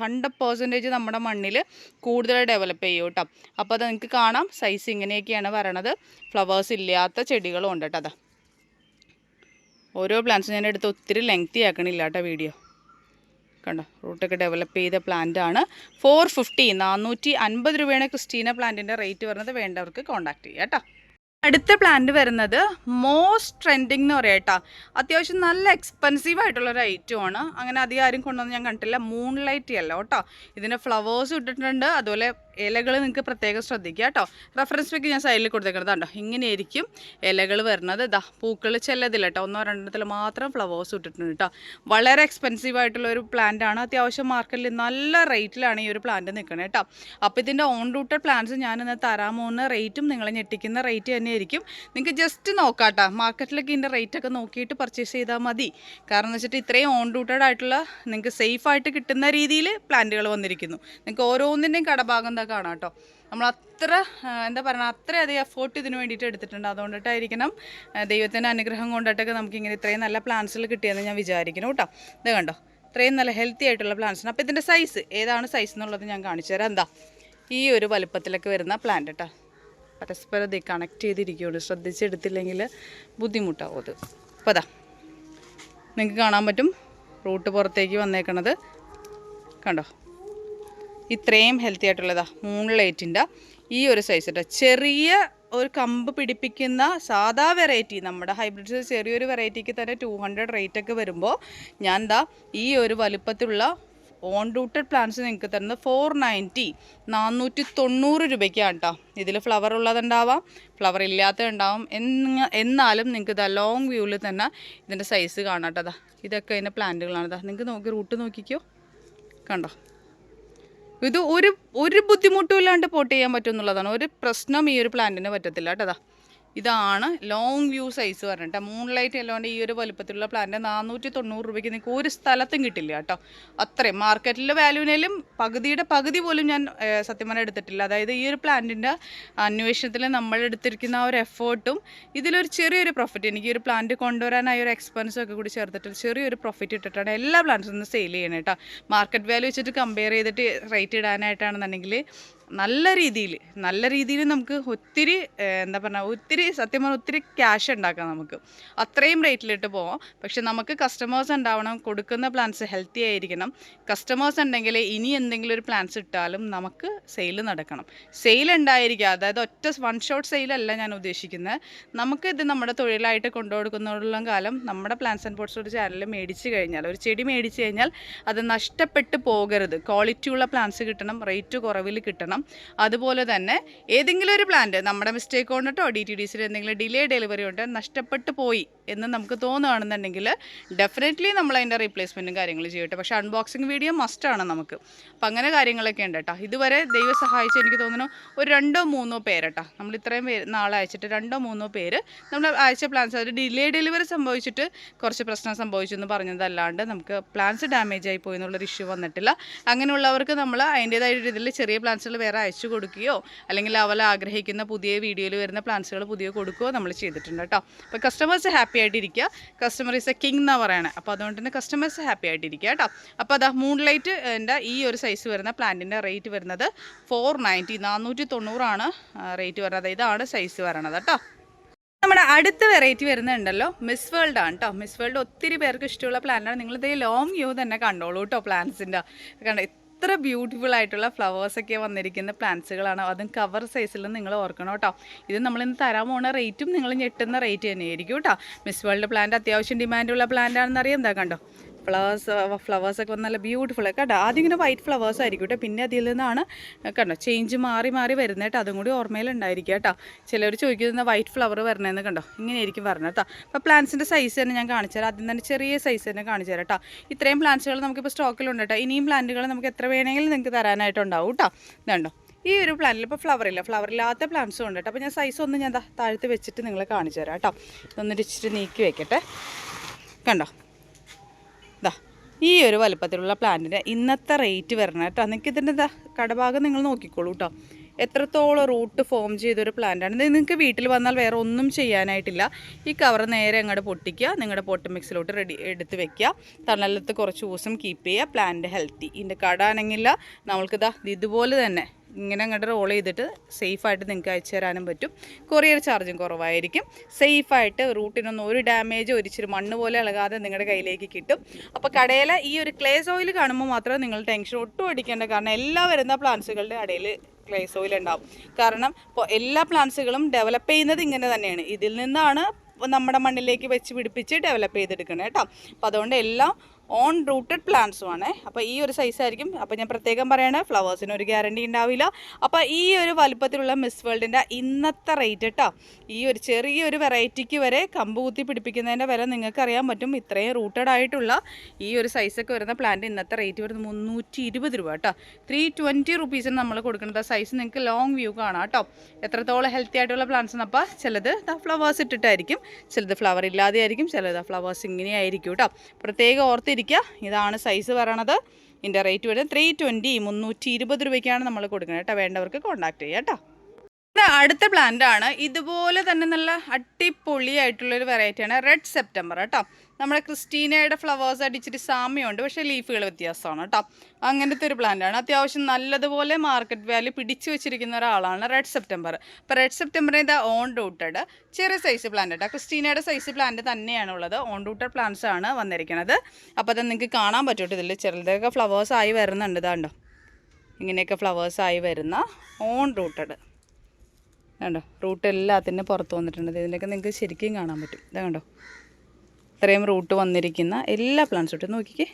100% നമ്മുടെ മണ്ണിൽ കൂടുതൽ ഡെവലപ്പ് ചെയ്യും കേട്ടോ. അപ്പോൾ അത് നിങ്ങൾക്ക് കാണാം. സൈസ് ഇങ്ങനെയൊക്കെയാണ് വരണത്. ഫ്ലവേഴ്സ് ഇല്ലാത്ത ചെടികളും ഉണ്ട് കേട്ടോ. ഓരോ പ്ലാന്റ്സും ഞാൻ എടുത്ത് ഒത്തിരി ലെങ്തി ആക്കണില്ല കേട്ടോ വീഡിയോ. കണ്ടോ റൂട്ടൊക്കെ ഡെവലപ്പ് ചെയ്ത പ്ലാന്റ് ആണ്. 450 450 രൂപയാണ് ക്രിസ്റ്റീന പ്ലാന്റിൻ്റെ റേറ്റ് വരുന്നത്. വേണ്ടവർക്ക് കോൺടാക്ട് ചെയ്യാം കേട്ടോ. അടുത്ത പ്ലാന്റ് വരുന്നത് മോസ്റ്റ് ട്രെൻഡിങ് എന്ന് പറയാം കേട്ടോ. അത്യാവശ്യം നല്ല എക്സ്പെൻസീവ് ആയിട്ടുള്ളൊരു ഐറ്റമാണ്. അങ്ങനെ അധികം ആരും കൊണ്ടുവന്ന് ഞാൻ കണ്ടിട്ടില്ല. മൂൺലൈറ്റ് യെല്ലോ കേട്ടോ. ഇതിന് ഫ്ലവേഴ്സ് ഇട്ടിട്ടുണ്ട്. അതുപോലെ ഇലകൾ നിങ്ങൾക്ക് പ്രത്യേകം ശ്രദ്ധിക്കുക കേട്ടോ. റെഫറൻസ് പിക്ക് ഞാൻ സൈഡിൽ കൊടുത്തേക്കുന്നത് കണ്ടോ. ഇങ്ങനെയായിരിക്കും ഇലകൾ വരുന്നത്. ഇതാ പൂക്കൾ ചെല്ലതില്ല കേട്ടോ. 1-2 മാത്രം ഫ്ലവേഴ്സ് ഇട്ടിട്ടുണ്ട് കേട്ടോ. വളരെ എക്സ്പെൻസീവ് ആയിട്ടുള്ള ഒരു പ്ലാന്റ് ആണ്. അത്യാവശ്യം മാർക്കറ്റിൽ നല്ല റേറ്റിലാണ് ഈ ഒരു പ്ലാന്റ് നിൽക്കുന്നത് കേട്ടോ. അപ്പോൾ ഇതിൻ്റെ ഓൺ റൂട്ടഡ് പ്ലാന്റ്സ് ഞാനിന്ന് തരാൻ പോകുന്ന റേറ്റും നിങ്ങളെ ഞെട്ടിക്കുന്ന റേറ്റ് തന്നെയായിരിക്കും. നിങ്ങൾക്ക് ജസ്റ്റ് നോക്കാം കേട്ടോ. മാർക്കറ്റിലൊക്കെ ഇതിൻ്റെ റേറ്റൊക്കെ നോക്കിയിട്ട് പർച്ചേസ് ചെയ്താൽ മതി. കാരണം എന്ന് വെച്ചിട്ട് ഇത്രയും ഓൺ റൂട്ടഡ് ആയിട്ടുള്ള നിങ്ങൾക്ക് സേഫായിട്ട് കിട്ടുന്ന രീതിയിൽ പ്ലാന്റുകൾ വന്നിരിക്കുന്നു. നിങ്ങൾക്ക് ഓരോന്നിൻ്റെയും കടഭാഗം എന്താ കാണാം കേട്ടോ. നമ്മൾ അത്ര എന്താ പറയുക അത്രയധികം എഫേർട്ട് ഇതിന് വേണ്ടിയിട്ട് എടുത്തിട്ടുണ്ട്. അതുകൊണ്ടിട്ടായിരിക്കണം ദൈവത്തിൻ്റെ അനുഗ്രഹം കൊണ്ടിട്ടൊക്കെ നമുക്കിങ്ങനെ ഇത്രയും നല്ല പ്ലാന്റ്സുകൾ കിട്ടിയെന്ന് ഞാൻ വിചാരിക്കുന്നു കേട്ടോ. ഇത് കണ്ടോ ഇത്രയും നല്ല ഹെൽത്തി ആയിട്ടുള്ള പ്ലാന്റ്സാണ്. അപ്പോൾ ഇതിൻ്റെ സൈസ് ഏതാണ് സൈസ് എന്നുള്ളത് ഞാൻ കാണിച്ചു തരാം. എന്താ ഈ ഒരു വലുപ്പത്തിലൊക്കെ വരുന്ന പ്ലാന്റ് കേട്ടോ. പരസ്പരം ഇത് കണക്ട് ചെയ്തിരിക്കുകയുള്ളൂ. ശ്രദ്ധിച്ചെടുത്തില്ലെങ്കിൽ ബുദ്ധിമുട്ടാവും അത്. അപ്പോൾ അതാ നിങ്ങൾക്ക് കാണാൻ പറ്റും റൂട്ട് പുറത്തേക്ക് വന്നേക്കണത് കണ്ടോ. ഇത്രയും ഹെൽത്തി ആയിട്ടുള്ളതാ മൂൺലൈറ്റിൻ്റെ ഈ ഒരു സൈസ് കേട്ടോ. ചെറിയ ഒരു കമ്പ് പിടിപ്പിക്കുന്ന സാധാ വെറൈറ്റി നമ്മുടെ ഹൈബ്രിഡ്സ് ചെറിയൊരു വെറൈറ്റിക്ക് തന്നെ 200 റേറ്റൊക്കെ വരുമ്പോൾ ഞാൻ എന്താ ഈ ഒരു വലുപ്പത്തിലുള്ള ഓൺ റൂട്ടഡ് പ്ലാന്റ്സ് നിങ്ങൾക്ക് തരുന്നത് 490 490 രൂപയ്ക്കാണ് കേട്ടോ. ഇതിൽ ഫ്ലവർ ഉള്ളതുണ്ടാവാം, ഫ്ലവർ ഇല്ലാത്തതുണ്ടാവും. എന്നാലും നിങ്ങൾക്ക് ഇതാ ലോങ് വ്യൂവിൽ തന്നെ ഇതിൻ്റെ സൈസ് കാണാം കേട്ടോ. ഇതൊക്കെ അതിൻ്റെ പ്ലാന്റുകളാണ്. ഇതാ നിങ്ങൾക്ക് നോക്കി റൂട്ട് നോക്കിക്കോ കണ്ടോ. ഇത് ഒരു ബുദ്ധിമുട്ടും ഇല്ലാണ്ട് പോട്ട് ചെയ്യാൻ പറ്റും എന്നുള്ളതാണ്. ഒരു പ്രശ്നം ഈ ഒരു പ്ലാന്റിന് പറ്റത്തില്ല കേട്ടോ. ഇതാണ് ലോങ് വ്യൂ സൈസ് പറഞ്ഞിട്ട് മൂൺലൈറ്റ് അല്ലാണ്ട് ഈ ഒരു വലുപ്പത്തിലുള്ള പ്ലാന്റ് 490 രൂപയ്ക്ക് നിങ്ങൾക്ക് ഒരു സ്ഥലത്തും കിട്ടില്ല കേട്ടോ. അത്രയും മാർക്കറ്റിലെ വാല്യൂവിനും പകുതിയുടെ പകുതി പോലും ഞാൻ സത്യം പറഞ്ഞാൽ എടുത്തിട്ടില്ല. അതായത് ഈ ഒരു പ്ലാന്റിൻ്റെ അന്വേഷണത്തിൽ നമ്മൾ എടുത്തിരിക്കുന്ന ആ ഒരു എഫേർട്ടും ഇതിലൊരു ചെറിയൊരു പ്രോഫിറ്റ് എനിക്ക് ഈ ഒരു പ്ലാന്റ് കൊണ്ടുവരാനായ ഒരു എക്സ്പെൻസും ഒക്കെ കൂടി ചേർത്തിട്ട് ചെറിയൊരു പ്രോഫിറ്റ് ഇട്ടിട്ടാണ് എല്ലാ പ്ലാന്റ്സും ഒന്ന് സെയിൽ ചെയ്യണം കേട്ടോ. മാർക്കറ്റ് വാല്യൂ വെച്ചിട്ട് കമ്പയർ ചെയ്തിട്ട് റേറ്റ് ഇടാനായിട്ടാണെന്നുണ്ടെങ്കിൽ നല്ല രീതിയിൽ നമുക്ക് ഒത്തിരി എന്താ പറഞ്ഞാൽ ഒത്തിരി സത്യം പറഞ്ഞാൽ ഒത്തിരി ക്യാഷ് ഉണ്ടാക്കാം. നമുക്ക് അത്രയും റേറ്റിലിട്ട് പോവാം. പക്ഷെ നമുക്ക് കസ്റ്റമേഴ്സ് ഉണ്ടാവണം. കൊടുക്കുന്ന പ്ലാന്റ്സ് ഹെൽത്തി ആയിരിക്കണം. കസ്റ്റമേഴ്സ് ഉണ്ടെങ്കിൽ ഇനി എന്തെങ്കിലും ഒരു പ്ലാന്റ്സ് ഇട്ടാലും നമുക്ക് സെയിൽ നടക്കണം. സെയിൽ ഉണ്ടായിരിക്കുക. അതായത് ഒറ്റ വൺ ഷോട്ട് സെയിലല്ല ഞാൻ ഉദ്ദേശിക്കുന്നത്. നമുക്കിത് നമ്മുടെ തൊഴിലായിട്ട് കൊണ്ടുകൊടുക്കുന്നിടത്തോളം കാലം നമ്മുടെ പ്ലാന്റ്സ് ആൻഡ് പോട്ട്സ് ഒരു ചാനൽ മേടിച്ച് കഴിഞ്ഞാൽ ഒരു ചെടി മേടിച്ച് കഴിഞ്ഞാൽ അത് നഷ്ടപ്പെട്ടു പോകരുത്. ക്വാളിറ്റിയുള്ള പ്ലാന്റ്സ് കിട്ടണം, റേറ്റ് കുറവിൽ കിട്ടണം. അതുപോലെ തന്നെ ഏതെങ്കിലും ഒരു പ്ലാന്റ് നമ്മുടെ മിസ്റ്റേക്ക് കൊണ്ടിട്ടോ DTDCയിൽ എന്തെങ്കിലും ഡിലേ ഡെലിവറി കൊണ്ട് നഷ്ടപ്പെട്ടു പോയി എന്ന് നമുക്ക് തോന്നുകയാണെന്നുണ്ടെങ്കിൽ ഡെഫിനറ്റ്ലി നമ്മൾ അതിൻ്റെ റീപ്ലേസ്മെൻറ്റും കാര്യങ്ങൾ ചെയ്യട്ടെ. പക്ഷേ അൺബോക്സിങ് വീഡിയോ മസ്റ്റാണ് നമുക്ക്. അപ്പം അങ്ങനെ കാര്യങ്ങളൊക്കെ ഉണ്ട് കേട്ടോ. ഇതുവരെ ദൈവം സഹായിച്ച് എനിക്ക് തോന്നുന്നു ഒരു 2-3 പേര് നമ്മൾ ഇത്രയും നാളെ അയച്ചിട്ട് 2-3 പേര് നമ്മൾ അയച്ച പ്ലാൻസ് അത് ഡിലേ ഡെലിവറി സംഭവിച്ചിട്ട് കുറച്ച് പ്രശ്നം സംഭവിച്ചു എന്ന് പറഞ്ഞതല്ലാണ്ട് നമുക്ക് പ്ലാൻസ് ഡാമേജ് ആയി പോയി എന്നുള്ളൊരു ഇഷ്യൂ വന്നിട്ടില്ല. അങ്ങനെയുള്ളവർക്ക് നമ്മൾ അതിൻ്റേതായ രീതിയിൽ ചെറിയ പ്ലാൻസുകൾ വേറെ അയച്ചു കൊടുക്കുകയോ അല്ലെങ്കിൽ അവർ ആഗ്രഹിക്കുന്ന പുതിയ വീഡിയോയിൽ വരുന്ന പ്ലാൻസുകൾ പുതിയ കൊടുക്കുകയോ നമ്മൾ ചെയ്തിട്ടുണ്ട് കേട്ടോ. അപ്പോൾ കസ്റ്റമേഴ്സ് ഹാപ്പി ആയിട്ടിരിക്കുക. കസ്റ്റമർ ഈസ് എ കിങ് എന്നാണ് പറയണത്. അപ്പോൾ അതുകൊണ്ട് തന്നെ കസ്റ്റമേഴ്സ് ഹാപ്പി ആയിട്ടിരിക്കുക കേട്ടോ. അപ്പോൾ അതാ മൂൺലൈറ്റിൻ്റെ ഈ ഒരു സൈസ് വരുന്ന പ്ലാന്റിൻ്റെ റേറ്റ് വരുന്നത് 490 490 റേറ്റ് വരുന്നത്. ഇതാണ് സൈസ് വരണത് കേട്ടോ. നമ്മുടെ അടുത്ത വെറൈറ്റി വരുന്നുണ്ടല്ലോ മിസ് വേൾഡ് ആണ് കേട്ടോ. മിസ് വേൾഡ് ഒത്തിരി പേർക്ക് ഇഷ്ടമുള്ള പ്ലാന്റാണ്. നിങ്ങളിതേ ലോങ് വ്യൂ തന്നെ കണ്ടോളൂ കേട്ടോ. പ്ലാന്റ്സിൻ്റെ കണ്ട എത്ര ബ്യൂട്ടിഫുൾ ആയിട്ടുള്ള ഫ്ലവേഴ്സൊക്കെ വന്നിരിക്കുന്ന പ്ലാന്റ്സുകളാണ്. അതും കവർ സൈസിൽ നിങ്ങൾ ഓർക്കണം കേട്ടോ. ഇത് നമ്മളിന്ന് തരാൻ പോകുന്ന റേറ്റും നിങ്ങൾ ഞെട്ടുന്ന റേറ്റ് തന്നെയായിരിക്കും കേട്ടോ. മിസ് വേൾഡ് പ്ലാന്റ് അത്യാവശ്യം ഡിമാൻഡുള്ള പ്ലാന്റ് ആണെന്ന് അറിയാം. എന്താ കണ്ടോ ഫ്ലവേഴ്സൊക്കെ വന്ന് നല്ല ബ്യൂട്ടിഫുൾ കേട്ടോ. ആദ്യം ഇങ്ങനെ വൈറ്റ് ഫ്ലവേഴ്സ് ആയിരിക്കും കേട്ടോ. പിന്നെ അതിൽ നിന്നാണ് കണ്ടോ ചേഞ്ച് മാറി വരുന്നത് കേട്ടോ. അതും കൂടി ഓർമ്മയിലുണ്ടായിരിക്കും കേട്ടോ. ചിലർ ചോദിക്കുന്ന വൈറ്റ് ഫ്ലവർ വരണേന്ന് കണ്ടോ ഇങ്ങനെയായിരിക്കും പറഞ്ഞത് കേട്ടോ. അപ്പോൾ പ്ലാന്റ്സിൻ്റെ സൈസ് തന്നെ ഞാൻ കാണിച്ചു തരാം. ആദ്യം തന്നെ ചെറിയ സൈസ് തന്നെ കാണിച്ചു തരാം കേട്ടോ. ഇത്രയും പ്ലാന്റ്സുകൾ നമുക്കിപ്പോൾ സ്റ്റോക്കിലുണ്ട് കേട്ടോ. ഇനിയും പ്ലാന്റുകൾ നമുക്ക് എത്ര വേണമെങ്കിലും നിങ്ങൾക്ക് തരാനായിട്ടുണ്ടാവും കേട്ടോ. ഇതുണ്ടോ ഈ ഒരു പ്ലാന്റിൽ ഇപ്പോൾ ഫ്ലവർ ഇല്ലാത്ത പ്ലാന്റ്സും ഉണ്ട് കേട്ടോ. അപ്പോൾ ഞാൻ സൈസ് ഒന്ന് ഞാൻ താഴ്ത്ത് വെച്ചിട്ട് നിങ്ങളെ കാണിച്ചു തരാം കേട്ടോ. ഇതൊന്നിട്ട് ഇച്ചിരി നീക്കി വെക്കട്ടെ. കണ്ടോ ഈ ഒരു വലുപ്പത്തിലുള്ള പ്ലാന്റിന് ഇന്നത്തെ റേറ്റ് വരണം കേട്ടോ. നിങ്ങൾക്ക് ഇതിൻ്റെ കടഭാഗം നിങ്ങൾ നോക്കിക്കോളൂ കേട്ടോ. എത്രത്തോളം റൂട്ട് ഫോം ചെയ്തൊരു പ്ലാന്റാണ്. ഇത് നിങ്ങൾക്ക് വീട്ടിൽ വന്നാൽ വേറെ ഒന്നും ചെയ്യാനായിട്ടില്ല. ഈ കവർ നേരെ അങ്ങോട്ട് പൊട്ടിക്കുക, നിങ്ങളുടെ പോട്ട് മിക്സിലോട്ട് എടുത്ത് വെക്കുക, തണലത്ത് കുറച്ച് ദിവസം കീപ്പ് ചെയ്യുക. Plant healthy. ഇതിൻ്റെ കടാണെങ്കില്ല നമ്മൾക്കിതാ ഇതുപോലെ തന്നെ ഇങ്ങനെ അങ്ങോട്ട് റോൾ ചെയ്തിട്ട് സേഫായിട്ട് നിങ്ങൾക്ക് അയച്ചു തരാനും പറ്റും. കൊറിയർ ചാർജും കുറവായിരിക്കും. സേഫായിട്ട് റൂട്ടിനൊന്നും ഒരു ഡാമേജ് ഒരിച്ചിരി മണ്ണ് പോലെ ഇളകാതെ നിങ്ങളുടെ കയ്യിലേക്ക് കിട്ടും. അപ്പോൾ കടയിലെ ഈ ഒരു ക്ലേ സോയിൽ കാണുമ്പോൾ മാത്രമേ നിങ്ങൾ ടെൻഷൻ ഒട്ടും അടിക്കേണ്ട. കാരണം എല്ലാ വരുന്ന പ്ലാന്റ്സുകളുടെ ഇടയിൽ ക്ലേ സോയിൽ ഉണ്ടാവും. കാരണം ഇപ്പോൾ എല്ലാ പ്ലാന്റ്സുകളും ഡെവലപ്പ് ചെയ്യുന്നത് ഇങ്ങനെ തന്നെയാണ്. ഇതിൽ നിന്നാണ് നമ്മുടെ മണ്ണിലേക്ക് വെച്ച് പിടിപ്പിച്ച് ഡെവലപ്പ് ചെയ്തെടുക്കണം കേട്ടോ. അപ്പോൾ അതുകൊണ്ട് എല്ലാം ഓൺ റൂട്ടഡ് പ്ലാന്റ്സുമാണ്. അപ്പോൾ ഈ ഒരു സൈസായിരിക്കും. അപ്പോൾ ഞാൻ പ്രത്യേകം പറയണേ, ഫ്ലവേഴ്സിന് ഒരു ഗ്യാരണ്ടി ഉണ്ടാവില്ല. അപ്പോൾ ഈ ഒരു വലുപ്പത്തിലുള്ള മിസ് വേൾഡിൻ്റെ ഇന്നത്തെ റേറ്റ് കേട്ടോ, ഈ ഒരു ചെറിയൊരു വെറൈറ്റിക്ക് വരെ കമ്പ് കുത്തി പിടിപ്പിക്കുന്നതിൻ്റെ വില നിങ്ങൾക്ക് അറിയാൻ പറ്റും. ഇത്രയും റൂട്ടഡ് ആയിട്ടുള്ള ഈ ഒരു സൈസൊക്കെ വരുന്ന പ്ലാന്റ് ഇന്നത്തെ റേറ്റ് വരുന്നത് 320 രൂപ കേട്ടോ. 320 റുപ്പീസിന് നമ്മൾ കൊടുക്കുന്നത്. സൈസ് നിങ്ങൾക്ക് ലോങ് വ്യൂ കാണാം കേട്ടോ. എത്രത്തോളം ഹെൽത്തി ആയിട്ടുള്ള പ്ലാന്റ്സ്. അപ്പോൾ ചിലത് ഫ്ലവേഴ്സ് ഇട്ടിട്ടായിരിക്കും, ചിലത് ഫ്ലവർ ഇല്ലാതെ ആയിരിക്കും, ചിലത് ഫ്ലവേഴ്സ് ഇങ്ങനെ ആയിരിക്കും കേട്ടോ. പ്രത്യേകം ഓർത്തിരിക്കുക. ഇതാണ് സൈസ് പറയണത്. ഇതിൻ്റെ റേറ്റ് വരുന്നത് 320 രൂപയ്ക്കാണ് നമ്മൾ കൊടുക്കുന്നത് കേട്ടോ. വേണ്ടവർക്ക് കോൺടാക്ട് ചെയ്യാം കേട്ടോ. അടുത്ത പ്ലാന്റ് ആണ്. ഇതുപോലെ തന്നെ നല്ല അടിപൊളിയായിട്ടുള്ളൊരു വെറൈറ്റിയാണ് റെഡ് സെപ്റ്റംബർ കേട്ടോ. നമ്മുടെ ക്രിസ്റ്റീനയുടെ ഫ്ലവേഴ്സ് അടിച്ചിട്ട് സാമ്യമുണ്ട്, പക്ഷേ ലീഫുകൾ വ്യത്യാസമാണ് കേട്ടോ. അങ്ങനത്തെ ഒരു പ്ലാന്റാണ്. അത്യാവശ്യം നല്ലതുപോലെ മാർക്കറ്റ് വാല്യൂ പിടിച്ചു വെച്ചിരിക്കുന്ന ഒരാളാണ് റെഡ് സെപ്റ്റംബർ. അപ്പോൾ റെഡ് സെപ്റ്റംബറിന് ഇത് ഓൺ റൂട്ടഡ് ചെറിയ സൈസ് പ്ലാന്റ് കേട്ടോ. ക്രിസ്റ്റീനയുടെ സൈസ് പ്ലാന്റ് തന്നെയാണുള്ളത്. ഓൺ റൂട്ടഡ് പ്ലാന്റ്സ് ആണ് വന്നിരിക്കുന്നത്. അപ്പോൾ അത് നിങ്ങൾക്ക് കാണാൻ പറ്റും. ഇതിൽ ചെറുതൊക്കെ ഫ്ലവേഴ്സ് ആയി വരുന്നുണ്ട്. ഇതാണ്ടോ, ഇങ്ങനെയൊക്കെ ഫ്ലവേഴ്സ് ആയി വരുന്ന ഓൺ റൂട്ടഡ് കണ്ടോ. റൂട്ട് എല്ലാത്തിനും പുറത്ത് വന്നിട്ടുണ്ട്. ഇതിൻ്റെയൊക്കെ നിങ്ങൾക്ക് ശരിക്കും കാണാൻ പറ്റും. ഇതാ കണ്ടോ, ഇത്രയും റൂട്ട് വന്നിരിക്കുന്ന എല്ലാ പ്ലാന്റ്സും ഇട്ട് നോക്കിക്കേ.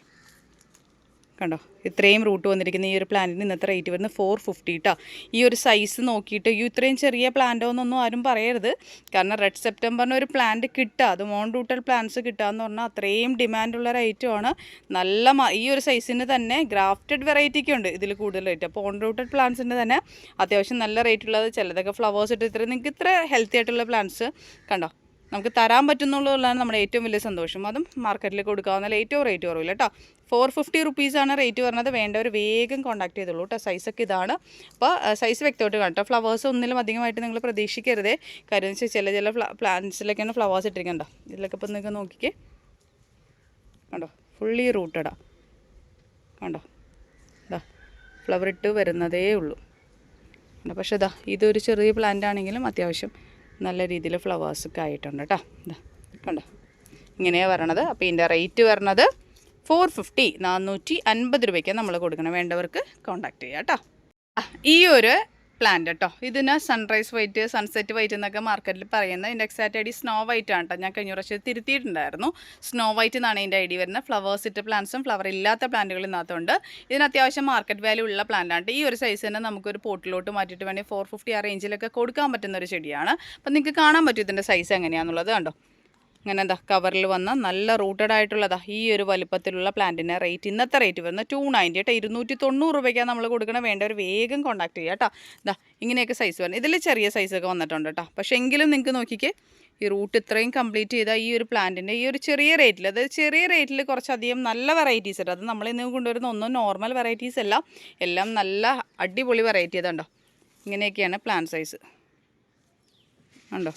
കണ്ടോ, ഇത്രയും റൂട്ട് വന്നിരിക്കുന്ന ഈ ഒരു പ്ലാന്റിന് ഇന്നത്തെ റേറ്റ് വരുന്നത് 450 കേട്ടോ. ഈ ഒരു സൈസ് നോക്കിയിട്ട് ഇത്രയും ചെറിയ പ്ലാന്റോ എന്നൊന്നും ആരും പറയരുത്. കാരണം റെഡ് സെപ്റ്റംബറിന് ഒരു പ്ലാന്റ് കിട്ടുക, അത് മോൺ റൂട്ടൽ പ്ലാന്റ്സ് കിട്ടുക എന്ന് പറഞ്ഞാൽ അത്രയും ഡിമാൻഡുള്ള ഒരു ഐറ്റമാണ്. നല്ല ഈ ഒരു സൈസിന് തന്നെ ഗ്രാഫ്റ്റഡ് വെറൈറ്റിക്ക് ഉണ്ട് ഇതിൽ കൂടുതൽ റേറ്റ്. അപ്പോൾ ഓൺ റൂട്ടഡ് പ്ലാന്റ്സിൻ്റെ തന്നെ അത്യാവശ്യം നല്ല റേറ്റ് ഉള്ളത്. ചിലതൊക്കെ ഫ്ലവേഴ്സ് ഇട്ട് നിങ്ങൾക്ക് ഇത്ര ഹെൽത്തി ആയിട്ടുള്ള പ്ലാന്റ്സ് കണ്ടോ നമുക്ക് തരാൻ പറ്റുന്നുള്ളതാണ് നമ്മുടെ ഏറ്റവും വലിയ സന്തോഷം. അതും മാർക്കറ്റിൽ കൊടുക്കാവുന്ന ഏറ്റവും റേറ്റ് കുറവില്ല കേട്ടോ. 450 റുപ്പീസാണ് റേറ്റ് വരുന്നത്. വേണ്ടവർ വേഗം കോൺടാക്ട് ചെയ്തോളൂ കേട്ടോ. സൈസൊക്കെ ഇതാണ്. അപ്പോൾ സൈസ് വ്യക്തമായിട്ട് കാണട്ടോ. ഫ്ലവേഴ്സ് ഒന്നിലും അധികമായിട്ട് നിങ്ങൾ പ്രതീക്ഷിക്കരുതേ. കാര്യം എന്ന് വെച്ചാൽ ചില പ്ലാന്റ്സിലൊക്കെയാണ് ഫ്ലവേഴ്സ് ഇട്ടിരിക്കണ്ടോ. ഇതിലൊക്കെ ഇപ്പോൾ നിങ്ങൾക്ക് നോക്കിക്കേ കണ്ടോ, ഫുള്ളി റൂട്ടഡാ കണ്ടോ. ഇതാ ഫ്ലവർ ഇട്ട് വരുന്നതേ ഉള്ളൂ. പക്ഷേ ഇതൊരു ചെറിയ പ്ലാന്റ് ആണെങ്കിലും അത്യാവശ്യം നല്ല രീതിയിൽ ഫ്ലവേഴ്സൊക്കെ ആയിട്ടുണ്ട് കേട്ടോ. ഇതാ കണ്ടോ, ഇങ്ങനെയാണ് വരണത്. അപ്പോൾ ഇതിൻ്റെ റേറ്റ് വരണത് 450 രൂപയ്ക്ക് നമ്മൾ കൊടുക്കണം. വേണ്ടവർക്ക് കോൺടാക്ട് ചെയ്യാം കേട്ടോ. ഈ ഒരു പ്ലാന്റ് കേട്ടോ, ഇതിന് സൺറൈസ് വൈറ്റ്, സൺസെറ്റ് വൈറ്റ് എന്നൊക്കെ മാർക്കറ്റിൽ പറയുന്നത്. ഇതിൻ്റെ exact I D snow white ആണ് കേട്ടോ. ഞാൻ കഴിഞ്ഞ പ്രാവശ്യം തിരുത്തിയിട്ടുണ്ടായിരുന്നു. സ്നോ വൈറ്റ് എന്നാണ് ഇതിൻ്റെ ഐ ഡി വരുന്നത്. ഫ്ലവേഴ്സ് ഇട്ട പ്ലാന്റ്സും ഫ്ലവർ ഇല്ലാത്ത പ്ലാന്റുകൾ ഇതിനകത്തുണ്ട്. ഇതിന് അത്യാവശ്യം മാർക്കറ്റ് വാല്യൂ ഉള്ള പ്ലാന്റാണ്. ഈ ഒരു സൈസ് തന്നെ നമുക്കൊരു പോട്ടിലോട്ട് മാറ്റിയിട്ട് വേണമെങ്കിൽ 450 ആ റേഞ്ചിലൊക്കെ കൊടുക്കാൻ പറ്റുന്ന ഒരു ചെടിയാണ്. അപ്പം നിങ്ങൾക്ക് കാണാൻ പറ്റും ഇതിൻ്റെ സൈസ് എങ്ങനെയാണെന്നുള്ളത് കണ്ടോ. അങ്ങനെ കവറിൽ വന്ന നല്ല റൂട്ടഡ് ആയിട്ടുള്ളതാ ഈ ഒരു വലുപ്പത്തിലുള്ള പ്ലാന്റിൻ്റെ റേറ്റ് ഇന്നത്തെ റേറ്റ് വരുന്നത് 290 കേട്ടോ. 290 രൂപയ്ക്കാണ് നമ്മൾ കൊടുക്കണം. വേണ്ടവർ വേഗം കോൺടാക്ട് ചെയ്യുക കേട്ടോ. ഇങ്ങനെയൊക്കെ സൈസ് വരുന്നത്. ഇതിൽ ചെറിയ സൈസൊക്കെ വന്നിട്ടുണ്ട് കേട്ടോ. പക്ഷേ എങ്കിലും നിങ്ങൾക്ക് നോക്കിക്കേ, ഈ റൂട്ട് ഇത്രയും കംപ്ലീറ്റ് ചെയ്താൽ ഈ ഒരു പ്ലാന്റിൻ്റെ ഈ ഒരു ചെറിയ റേറ്റിൽ, അത് ചെറിയ റേറ്റിൽ കുറച്ചധികം നല്ല വെറൈറ്റീസ് ഉണ്ട്. അത് നമ്മളിന്ന് കൊണ്ടുവരുന്ന ഒന്നും നോർമൽ വെറൈറ്റീസ് അല്ല, എല്ലാം നല്ല അടിപൊളി വെറൈറ്റി അതുണ്ടോ. ഇങ്ങനെയൊക്കെയാണ് പ്ലാന്റ് സൈസ് ഉണ്ടോ.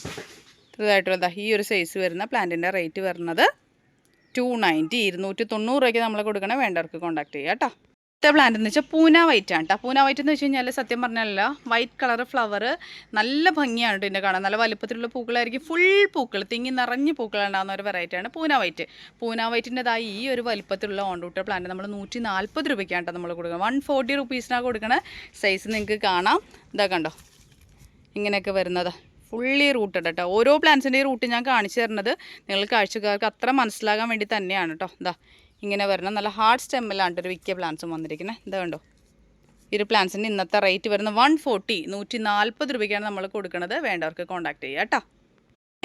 ചെറുതായിട്ടുള്ള ഈ ഒരു സൈസ് വരുന്ന പ്ലാന്റിൻ്റെ റേറ്റ് വരുന്നത് 290, 290 രൂപയ്ക്ക് നമ്മൾ കൊടുക്കണം. വേണ്ടവർക്ക് കോൺടാക്ട് ചെയ്യുക കേട്ടോ. അടുത്ത പ്ലാന്റ് എന്ന് വെച്ചാൽ പൂന വൈറ്റ് ആണ് കേട്ടോ. പൂന വൈറ്റ് എന്ന് വെച്ച് കഴിഞ്ഞാൽ സത്യം പറഞ്ഞാലല്ല, വൈറ്റ് കളർ ഫ്ലവർ നല്ല ഭംഗിയാണ് കേട്ടോ. ഇതിൻ്റെ കാണാൻ നല്ല വലുപ്പത്തിലുള്ള പൂക്കളായിരിക്കും. ഫുൾ പൂക്കൾ, തിങ്ങി നിറഞ്ഞ് പൂക്കളുണ്ടാകുന്ന ഒരു വെറൈറ്റിയാണ് പൂന വൈറ്റ്. പൂന വൈറ്റിൻ്റെതായി ഈ ഒരു വലുപ്പത്തിലുള്ള ഓൺ റൂട്ടർ പ്ലാന്റ് നമ്മൾ 140 രൂപയ്ക്കാണ് കേട്ടോ നമ്മൾ കൊടുക്കുന്നത്. 140 റുപ്പീസിനാണ് കൊടുക്കണ. സൈസ് നിങ്ങൾക്ക് കാണാം. ഇതാ കണ്ടോ, ഇങ്ങനെയൊക്കെ വരുന്നത് ഫുള്ളി റൂട്ടഡ് കേട്ടോ. ഓരോ പ്ലാന്റ്സിൻ്റെ റൂട്ട് ഞാൻ കാണിച്ചു തരുന്നത് നിങ്ങൾ കാഴ്ചക്കാർക്ക് അത്ര മനസ്സിലാകാൻ വേണ്ടി തന്നെയാണ് കേട്ടോ. ഇങ്ങനെ വരുന്ന നല്ല ഹാർഡ് സ്റ്റെമ്മിലാണ് ഒരു മിക്ക പ്ലാന്റ്സും വന്നിരിക്കുന്നത്. ഇതാ കണ്ടോ, ഈ ഒരു പ്ലാന്റ്സിൻ്റെ ഇന്നത്തെ റേറ്റ് വരുന്നത് 140 രൂപയ്ക്കാണ് നമ്മൾ കൊടുക്കുന്നത്. വേണ്ടവർക്ക് കോൺടാക്ട് ചെയ്യുക കേട്ടോ.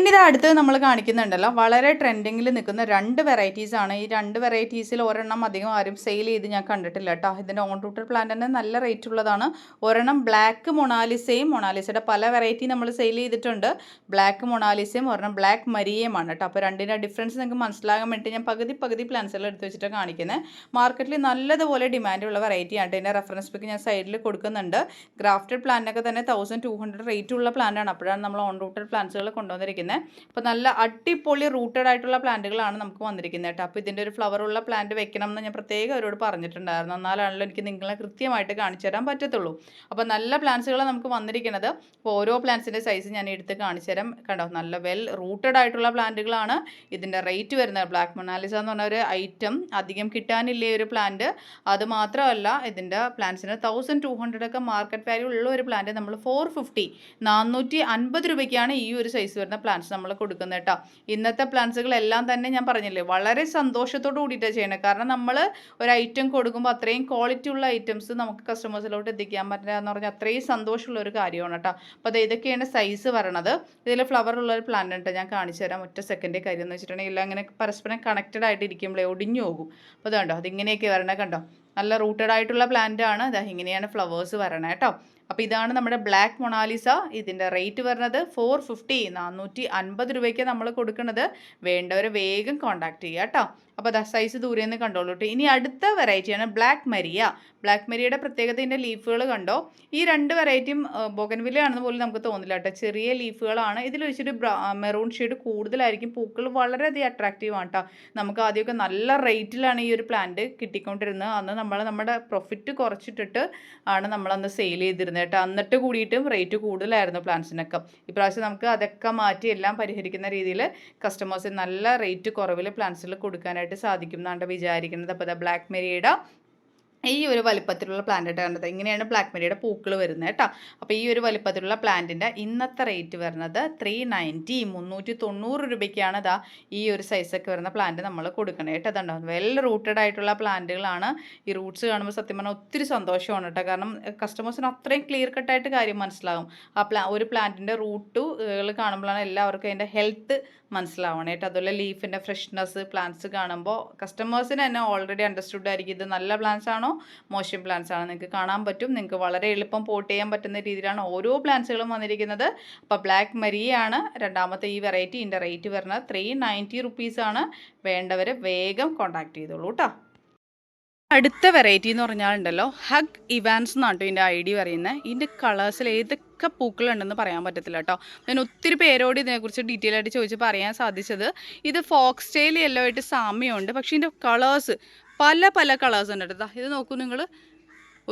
ഇനി ഇത് അടുത്തത് നമ്മൾ കാണിക്കുന്നുണ്ടല്ലോ, വളരെ ട്രെൻഡിങ്ങിൽ നിൽക്കുന്ന 2 വെറൈറ്റീസ് ആണ്. ഈ 2 വെറൈറ്റീസിൽ ഒരെണ്ണം അധികം ആരും സെയിൽ ചെയ്ത് ഞാൻ കണ്ടിട്ടില്ല കേട്ടോ. ഇതിൻ്റെ ഓൺ റൂട്ടഡ് പ്ലാന്റ് തന്നെ നല്ല റേറ്റ് ഉള്ളതാണ്. ഒരെണ്ണം ബ്ലാക്ക് മൊണാലിസയും, മൊണാലിസയുടെ പല വെറൈറ്റി നമ്മൾ സെയിൽ ചെയ്തിട്ടുണ്ട്. ബ്ലാക്ക് മൊണാലിസയും ഒരെണ്ണം ബ്ലാക്ക് മരിയയുമാണ് കേട്ടോ. അപ്പോൾ രണ്ടിൻ്റെ ഡിഫറൻസ് നിങ്ങൾക്ക് മനസ്സിലാകാൻ വേണ്ടി ഞാൻ പകുതി പ്ലാന്റ്സുകൾ എടുത്ത് വെച്ചിട്ട് കാണിക്കുന്നത്. മാർക്കറ്റിൽ നല്ലതുപോലെ ഡിമാൻഡുള്ള വെറൈറ്റി ആണ്. ഇതിൻ്റെ റെഫറൻസ് പിക്ക് ഞാൻ സൈഡിൽ കൊടുക്കുന്നുണ്ട്. ഗ്രാഫ്റ്റഡ് പ്ലാന്റൊക്കെ തന്നെ 1200 റേറ്റ് ഉള്ള പ്ലാന്റാണ്. അപ്പോഴാണ് നമ്മൾ ഓൺ റൂട്ടഡ് പ്ലാന്റ്സുകൾ കൊണ്ടുവന്നിരിക്കുന്നത്. അപ്പോൾ നല്ല അടിപൊളി റൂട്ടഡ് ആയിട്ടുള്ള പ്ലാന്റുകളാണ് നമുക്ക് വന്നിരിക്കുന്നത് കേട്ടോ. അപ്പോൾ ഇതിൻ്റെ ഒരു ഫ്ലവർ ഉള്ള പ്ലാന്റ് വെക്കണം എന്ന് ഞാൻ പ്രത്യേകം അവരോട് പറഞ്ഞിട്ടുണ്ടായിരുന്നു. എന്നാലാണല്ലോ എനിക്ക് നിങ്ങളെ കൃത്യമായിട്ട് കാണിച്ചു തരാൻ പറ്റത്തുള്ളൂ. അപ്പോൾ നല്ല പ്ലാന്റ്സുകൾ നമുക്ക് വന്നിരിക്കുന്നത്. അപ്പോൾ ഓരോ പ്ലാന്റ്സിൻ്റെ സൈസ് ഞാൻ എടുത്ത് കാണിച്ചു തരാം. കണ്ടോ, നല്ല വെൽ റൂട്ടഡ് ആയിട്ടുള്ള പ്ലാന്റുകളാണ്. ഇതിൻ്റെ റേറ്റ് വരുന്നത് ബ്ലാക്ക് മൊണാലിസ എന്ന് പറഞ്ഞ ഒരു ഐറ്റം അധികം കിട്ടാനില്ലേ ഒരു പ്ലാന്റ്. അത് മാത്രമല്ല ഇതിൻ്റെ പ്ലാന്റ്സിന് 1200 ഒക്കെ മാർക്കറ്റ് വാല്യൂ ഉള്ള ഒരു പ്ലാന്റ് നമ്മൾ 450 രൂപയ്ക്കാണ് ഈ ഒരു സൈസ് വരുന്ന പ്ലാന്റ്സ് നമ്മൾ കൊടുക്കുന്നത് കേട്ടോ. ഇന്നത്തെ പ്ലാന്റ്സുകളെല്ലാം തന്നെ ഞാൻ പറഞ്ഞില്ലേ വളരെ സന്തോഷത്തോട് കൂടിയിട്ടാണ് ചെയ്യണത്. കാരണം നമ്മൾ ഒരു ഐറ്റം കൊടുക്കുമ്പോൾ അത്രയും ക്വാളിറ്റി ഉള്ള ഐറ്റംസ് നമുക്ക് കസ്റ്റമേഴ്സിലോട്ട് എത്തിക്കാൻ പറ്റുക എന്ന് പറഞ്ഞാൽ അത്രയും സന്തോഷമുള്ള ഒരു കാര്യമാണ് കേട്ടോ. അപ്പോൾ അത് ഇതൊക്കെയാണ് സൈസ് വരണത്. ഇതിൽ ഫ്ലവർ ഉള്ള ഒരു പ്ലാന്റ് ഉണ്ട്, ഞാൻ കാണിച്ചു തരാം. ഒറ്റ സെക്കൻഡ് കാര്യം എന്ന് വെച്ചിട്ടുണ്ടെങ്കിൽ എല്ലാം ഇങ്ങനെ പരസ്പരം കണക്റ്റഡ് ആയിട്ട് ഇരിക്കുമ്പോഴേ ഒടിഞ്ഞു പോകും. അപ്പോൾ അത് കണ്ടോ, അതിങ്ങനെയൊക്കെ വരണേ കണ്ടോ. നല്ല റൂട്ടഡ് ആയിട്ടുള്ള പ്ലാന്റ് ആണ്. ഇതാ ഇങ്ങനെയാണ് ഫ്ലവേഴ്സ് വരണേ കേട്ടോ. അപ്പോൾ ഇതാണ് നമ്മുടെ ബ്ലാക്ക് മൊണാലിസ. ഇതിൻ്റെ റേറ്റ് വരുന്നത് 450 രൂപയ്ക്ക് നമ്മൾ കൊടുക്കുന്നത്. വേണ്ടവർ വേഗം കോൺടാക്ട് ചെയ്യുക കേട്ടോ. അപ്പോൾ അതാ സൈസ് ദൂരെ നിന്ന് കണ്ടോളൂ കേട്ടോ. ഇനി അടുത്ത വെറൈറ്റിയാണ് ബ്ലാക്ക് മരിയ. ബ്ലാക്ക് മരിയയുടെ പ്രത്യേകത ഇതിൻ്റെ ലീഫുകൾ കണ്ടോ. ഈ 2 വെറൈറ്റിയും ബോഗൻവില്ല ആണെന്ന് പോലും നമുക്ക് തോന്നില്ല കേട്ടോ. ചെറിയ ലീഫുകളാണ്. ഇതിൽ വെച്ചിട്ട് മെറൂൺ ഷെയ്ഡ് കൂടുതലായിരിക്കും. പൂക്കൾ വളരെയധികം അട്രാക്റ്റീവ് ആണ് കേട്ടോ. നമുക്ക് ആദ്യമൊക്കെ നല്ല റേറ്റിലാണ് ഈ ഒരു പ്ലാന്റ് കിട്ടിക്കൊണ്ടിരുന്നത്. അന്ന് നമ്മുടെ പ്രോഫിറ്റ് കുറച്ചിട്ടിട്ട് ആണ് നമ്മളന്ന് സെയിൽ ചെയ്തിരുന്നത് കേട്ടോ. എന്നിട്ട് കൂടിയിട്ടും റേറ്റ് കൂടുതലായിരുന്നു പ്ലാന്റ്സിനൊക്കെ. ഇപ്രാവശ്യം നമുക്ക് അതൊക്കെ മാറ്റി എല്ലാം പരിഹരിക്കുന്ന രീതിയിൽ കസ്റ്റമേഴ്സിന് നല്ല റേറ്റ് കുറവിൽ പ്ലാന്റ്സിൽ കൊടുക്കാനായിട്ട് സാധിക്കും എന്നാണ് വിചാരിക്കുന്നത്. അപ്പോൾ ബ്ലാക്ക് മെരിയുടെ ഈ ഒരു വലിപ്പത്തിലുള്ള പ്ലാന്റ് കണ്ടത് ഇങ്ങനെയാണ് ബ്ലാക്ക് മെരിയുടെ പൂക്കൾ വരുന്നത് കേട്ടോ. അപ്പോൾ ഈ ഒരു വലിപ്പത്തിലുള്ള പ്ലാന്റിൻ്റെ ഇന്നത്തെ റേറ്റ് വരുന്നത് 390 രൂപയ്ക്കാണ് ഇതാ ഈ ഒരു സൈസൊക്കെ വരുന്ന പ്ലാന്റ് നമ്മൾ കൊടുക്കണേ കേട്ടോ. അതുണ്ടാവും വെൽ റൂട്ടഡ് ആയിട്ടുള്ള പ്ലാന്റുകളാണ്. ഈ റൂട്ട്സ് കാണുമ്പോൾ സത്യം പറഞ്ഞാൽ ഒത്തിരി സന്തോഷമാണ് കേട്ടോ. കാരണം കസ്റ്റമേഴ്സിന് അത്രയും ക്ലിയർ കട്ടായിട്ട് കാര്യം മനസ്സിലാകും. ഒരു പ്ലാന്റിൻ്റെ റൂട്ടുകൾ കാണുമ്പോഴാണ് എല്ലാവർക്കും അതിൻ്റെ ഹെൽത്ത് മനസ്സിലാവണം കേട്ടോ. അതുപോലെ ലീഫിൻ്റെ ഫ്രഷ്നെസ് പ്ലാന്റ്സ് കാണുമ്പോൾ കസ്റ്റമേഴ്സിന് തന്നെ ഓൾറെഡി അണ്ടർസ്റ്റുഡ് ആയിരിക്കും ഇത് നല്ല പ്ലാന്റ്സ് ആണോ മോശം പ്ലാന്റ്സ് ആണോ നിങ്ങൾക്ക് കാണാൻ പറ്റും. നിങ്ങൾക്ക് വളരെ എളുപ്പം പോട്ട് ചെയ്യാൻ പറ്റുന്ന രീതിയിലാണ് ഓരോ പ്ലാന്റ്സുകളും വന്നിരിക്കുന്നത്. അപ്പോൾ ബ്ലാക്ക് മരിയാണ് രണ്ടാമത്തെ ഈ വെറൈറ്റി. ഇതിൻ്റെ റേറ്റ് വരുന്നത് 390 റുപ്പീസാണ്. വേണ്ടവർ വേഗം കോൺടാക്ട് ചെയ്തോളൂ കേട്ടോ. അടുത്ത വെറൈറ്റി എന്ന് പറഞ്ഞാലുണ്ടല്ലോ ഹഗ് ഇവാൻസ് എന്നാണ് കേട്ടോ ഇതിൻ്റെ ഐഡി പറയുന്നത്. ഇതിൻ്റെ കളേഴ്സിൽ ഏതൊക്കെ പൂക്കളുണ്ടെന്ന് പറയാൻ പറ്റത്തില്ല കേട്ടോ. ഞാൻ ഒത്തിരി പേരോട് ഇതിനെക്കുറിച്ച് ഡീറ്റെയിൽ ആയിട്ട് ചോദിച്ച് പറയാൻ സാധിച്ചത് ഇത് ഫോക്സ് ടെയിൽ യെല്ലോ ആയിട്ട് സാമ്യമുണ്ട്. പക്ഷേ ഇതിൻ്റെ കളേഴ്സ് പല കളേഴ്സ് ഉണ്ട് കേട്ടോ. ഇത് നോക്കൂ നിങ്ങൾ,